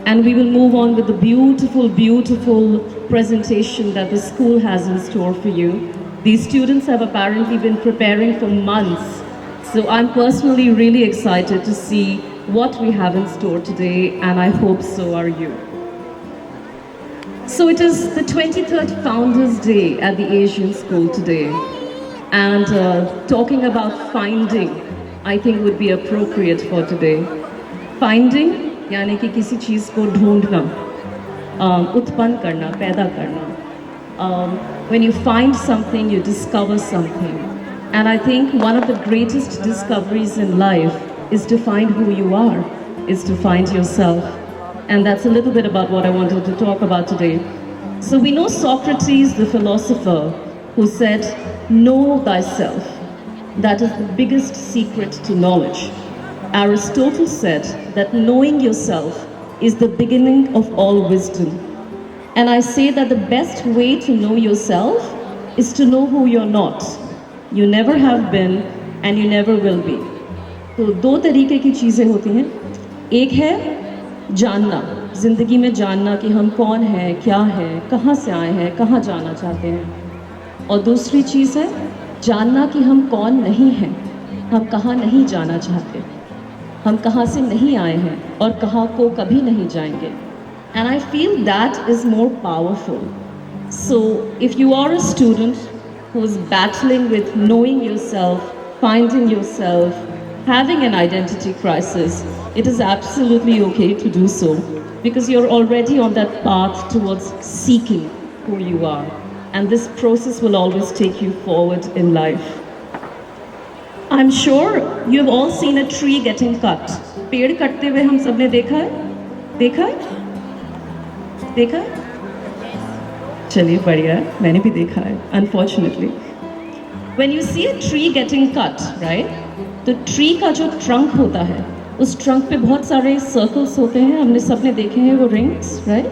and we will move on with the beautiful, beautiful presentation that the school has in store for you. These students have apparently been preparing for months. So I'm personally really excited to see what we have in store today, and I hope so are you. So it is the 23rd Founders Day at the Asian School today, and talking about finding, I think would be appropriate for today. Finding यानी कि किसी चीज़ को ढूंढना, उत्पन्न करना, पैदा करना. When you find something, you discover something. And I think one of the greatest discoveries in life is to find who you are, is to find yourself. And that's a little bit about what I wanted to talk about today. So we know Socrates, the philosopher, who said, know thyself. That is the biggest secret to knowledge. Aristotle said that knowing yourself is the beginning of all wisdom. And I say that the best way to know yourself is to know who you're not. You never have been and you never will be. तो दो तरीके की चीज़ें होती हैं. एक है जानना, ज़िंदगी में जानना कि हम कौन हैं, क्या हैं, कहाँ से आए हैं, कहाँ जाना चाहते हैं. और दूसरी चीज़ है जानना कि हम कौन नहीं हैं, हम कहाँ नहीं जाना चाहते, हम कहाँ से नहीं आए हैं और कहाँ को कभी नहीं जाएंगे. And I feel that is more powerful. So if you are a student who is battling with knowing yourself, finding yourself, having an identity crisis, it is absolutely okay to do so, because you're already on that path towards seeking who you are. And this process will always take you forward in life. I'm sure you've all seen a tree getting cut. पेड़ कटते हुए हम सबने देखा है? देखा है? देखा है? चलिए बढ़िया, मैंने भी देखा है, unfortunately. When you see a tree getting cut, right? तो ट्री का जो ट्रंक होता है, उस ट्रंक पे बहुत सारे सर्कल्स होते हैं, हमने सबने देखे हैं वो रिंग्स, राइट?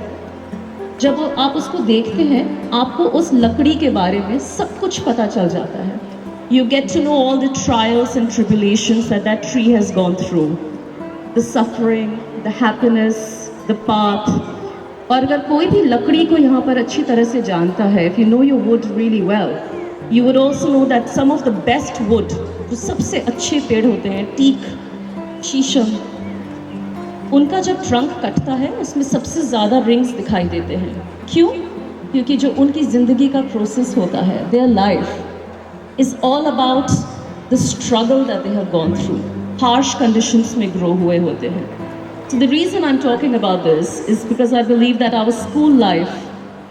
जब आप उसको देखते हैं, आपको उस लकड़ी के बारे में सब कुछ पता चल जाता है. You get to know all the trials and tribulations that that tree has gone through, the suffering, the happiness, the path. और अगर कोई भी लकड़ी को यहाँ पर अच्छी तरह से जानता है, if you know your wood really well, you would also know that some of the best wood, जो सबसे अच्छे पेड़ होते हैं, टीक, शीशम, उनका जब ट्रंक कटता है, उसमें सबसे ज़्यादा रिंग्स दिखाई देते हैं. क्यों? क्योंकि जो उनकी ज़िंदगी का प्रोसेस होता है, their life is all about the struggle that they have gone through. Harsh conditions में grow हुए होते हैं. So the reason I'm talking about this is because I believe that our school life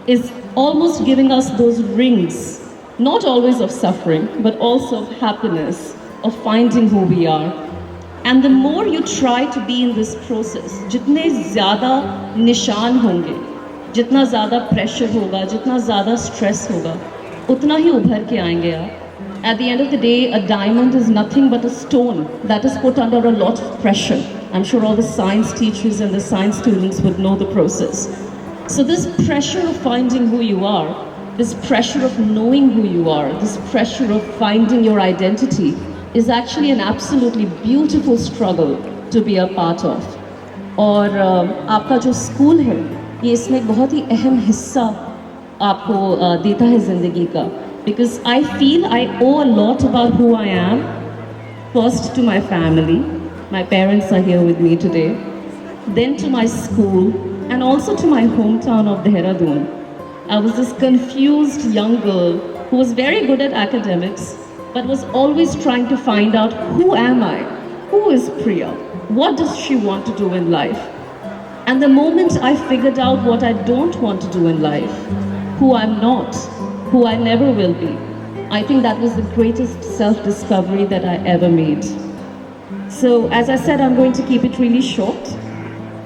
is almost giving us those rings, not always of suffering, but also of happiness, of finding who we are. And the more you try to be in this process, जितने ज़्यादा निशान होंगे, जितना ज़्यादा pressure होगा, जितना ज़्यादा stress होगा, उतना ही उभर के आएंगे आप. At the end of the day, a diamond is nothing but a stone that is put under a lot of pressure. I'm sure all the science teachers and the science students would know the process. So this pressure of finding who you are, this pressure of knowing who you are, this pressure of finding your identity is actually an absolutely beautiful struggle to be a part of. और आपका जो school है, ये इसमें एक बहुत ही अहम हिस्सा आपको देता है ज़िंदगी का. Because I feel I owe a lot about who I am, first to my family, my parents are here with me today, then to my school, and also to my hometown of Dehradun. I was this confused young girl who was very good at academics, but was always trying to find out, who am I? Who is Priya? What does she want to do in life? And the moment I figured out what I don't want to do in life, who I'm not, who I never will be, I think that was the greatest self-discovery that I ever made. So as I said, I'm going to keep it really short.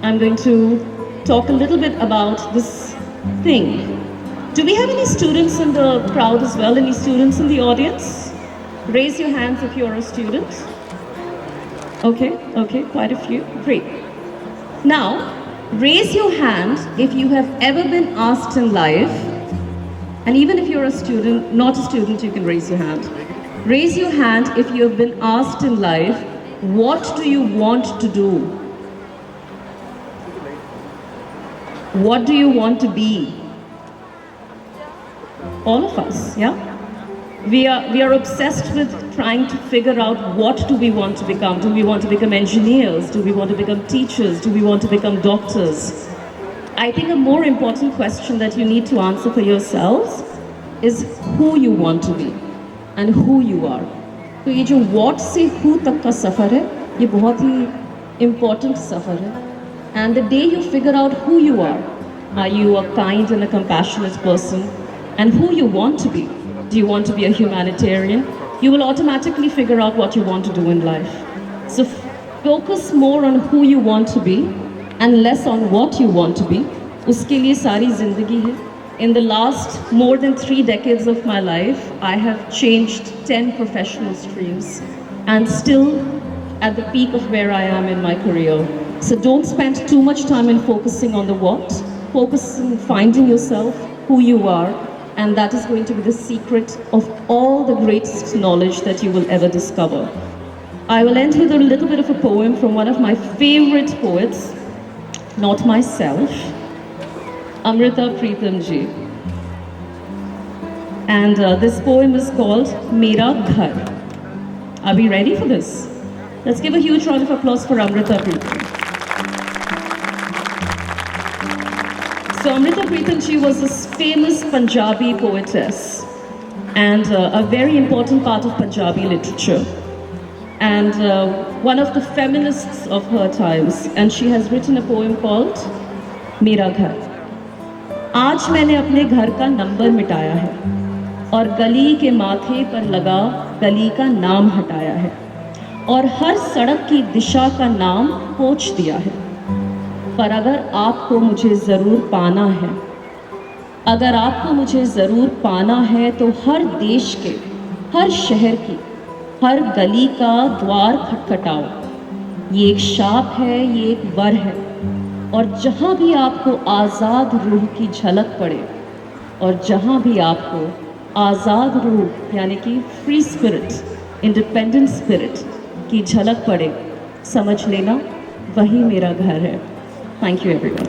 I'm going to talk a little bit about this thing. Do we have any students in the crowd as well? Any students in the audience? Raise your hands if you're a student. Okay, quite a few. Great. Now, raise your hand if you have ever been asked in life. And even if you're a student, not a student, you can raise your hand. Raise your hand if you have been asked in life, what do you want to do? What do you want to be? All of us, yeah? We are obsessed with trying to figure out, what do we want to become? Do we want to become engineers? Do we want to become teachers? Do we want to become doctors? I think a more important question that you need to answer for yourselves is who you want to be and who you are. तो ये जो what से who तक का सफ़र है, ये बहुत ही important सफ़र है. And the day you figure out who you are you a kind and a compassionate person? And who you want to be? Do you want to be a humanitarian? You will automatically figure out what you want to do in life. So focus more on who you want to be and less on what you want to be. उसके लिए सारी ज़िंदगी है. In the last more than 3 decades of my life, I have changed 10 professional streams and still at the peak of where I am in my career. So don't spend too much time in focusing on the what. Focus on finding yourself, who you are, and that is going to be the secret of all the greatest knowledge that you will ever discover. I will end with a little bit of a poem from one of my favorite poets, not myself, Amrita Pritam ji. And this poem is called Mera Ghar. Are we ready for this? Let's give a huge round of applause for Amrita Pritam. So Amrita Pritam ji was this famous Punjabi poetess and a very important part of Punjabi literature. And one of the feminists of her times, and she has written a poem called Mera Ghar. आज मैंने अपने घर का number मिटाया है और गली के माथे पर लगा गली का नाम हटाया है और हर सड़क की दिशा का नाम पोंछ दिया है. पर अगर आपको मुझे ज़रूर पाना है, अगर आपको मुझे ज़रूर पाना है तो हर देश के, हर शहर की, हर गली का द्वार खटखटाओ. ये एक शाप है, ये एक वर है. और जहाँ भी आपको आज़ाद रूह की झलक पड़े, और जहाँ भी आपको आज़ाद रूह यानी कि फ्री स्पिरिट, इंडिपेंडेंट स्पिरिट की झलक पड़े, समझ लेना वही मेरा घर है. Thank you everyone.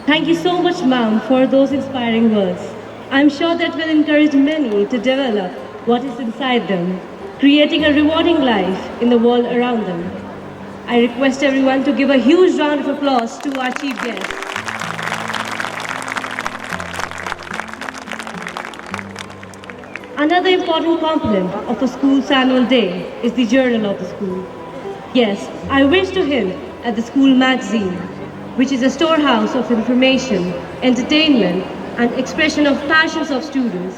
Thank you so much, ma'am, for those inspiring words. I'm sure that will encourage many to develop what is inside them, creating a rewarding life in the world around them. I request everyone to give a huge round of applause to our chief guest. Another important component of a school's annual day is the journal of the school. Yes, I wish to hint at the school magazine, which is a storehouse of information, entertainment, and expression of passions of students.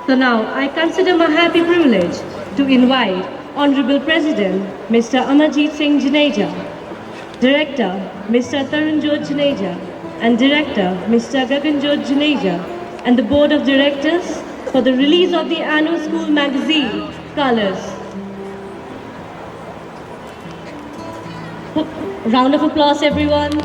So now, I consider my happy privilege to invite Honorable President Mr. Amarjit Singh Juneja, Director Mr. Tarunjot Juneja, and Director Mr. Gaganjot Juneja, and the Board of Directors for the release of the annual school magazine, Colors. Round of applause, everyone.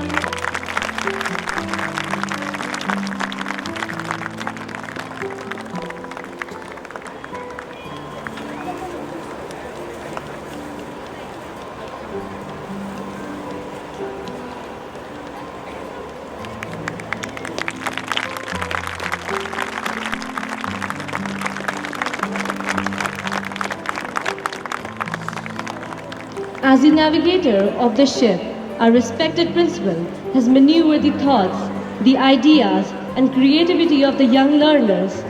As the navigator of the ship, our respected principal has maneuvered the thoughts, the ideas, and creativity of the young learners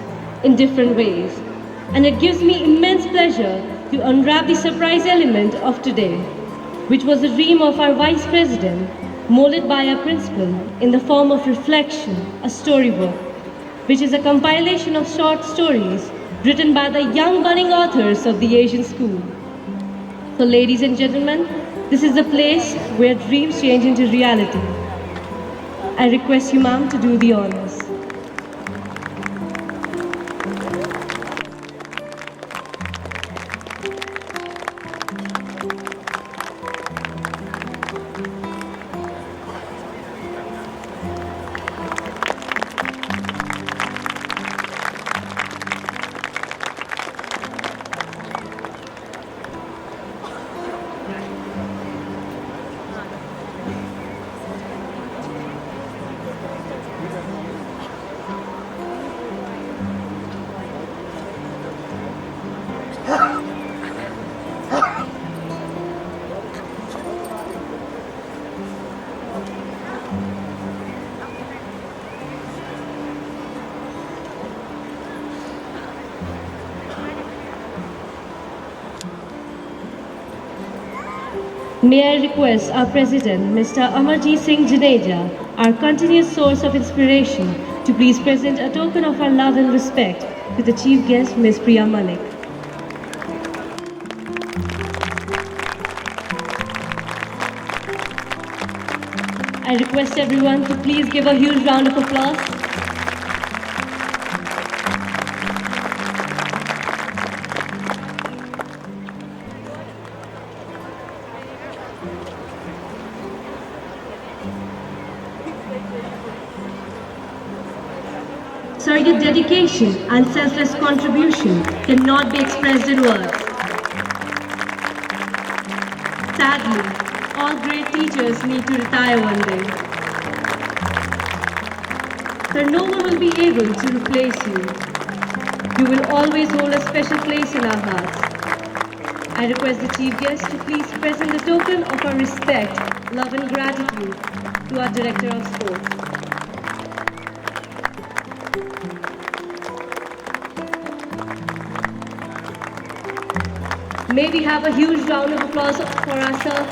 in different ways. And it gives me immense pleasure to unwrap the surprise element of today, which was the dream of our Vice President, molded by our principal in the form of Reflection, a storybook, which is a compilation of short stories written by the young budding authors of the Asian School. So ladies and gentlemen, this is the place where dreams change into reality. I request you, ma'am, to do the honors. May I request our President, Mr. Amarjit Singh Juneja, our continuous source of inspiration, to please present a token of our love and respect to the Chief Guest, Ms. Priya Malik. I request everyone to please give a huge round of applause. Sir, your dedication and selfless contribution cannot be expressed in words. Sadly, all great teachers need to retire one day. Sir, no one will be able to replace you. You will always hold a special place in our hearts. I request the Chief Guest to please present the token of our respect, love and gratitude to our Director of Sports. May we have a huge round of applause for ourselves.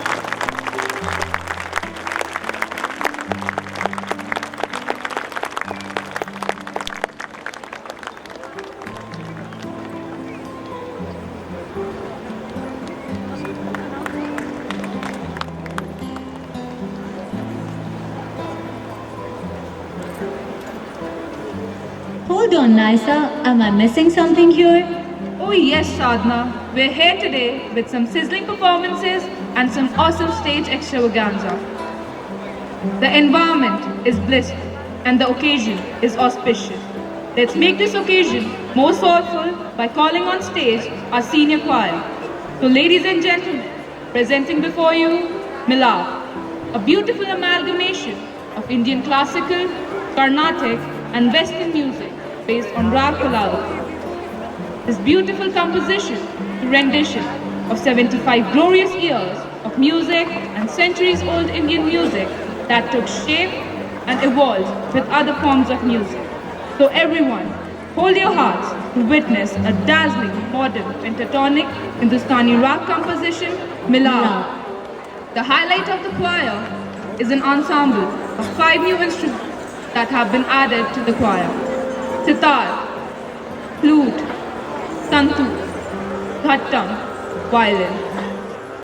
Hold on, Nisa. Am I missing something here? Oh yes, Sadhna. We're here today with some sizzling performances and some awesome stage extravaganza. The environment is blissful and the occasion is auspicious. Let's make this occasion more soulful by calling on stage our senior choir. So ladies and gentlemen, presenting before you, Milap, a beautiful amalgamation of Indian classical, Carnatic and Western music based on Rag Kalao. This beautiful composition to rendition of 75 glorious years of music and centuries-old Indian music that took shape and evolved with other forms of music. So everyone, hold your hearts to witness a dazzling modern pentatonic Hindustani rag composition, Milad. The highlight of the choir is an ensemble of 5 new instruments that have been added to the choir: sitar, flute, santoor, ghattam, violin.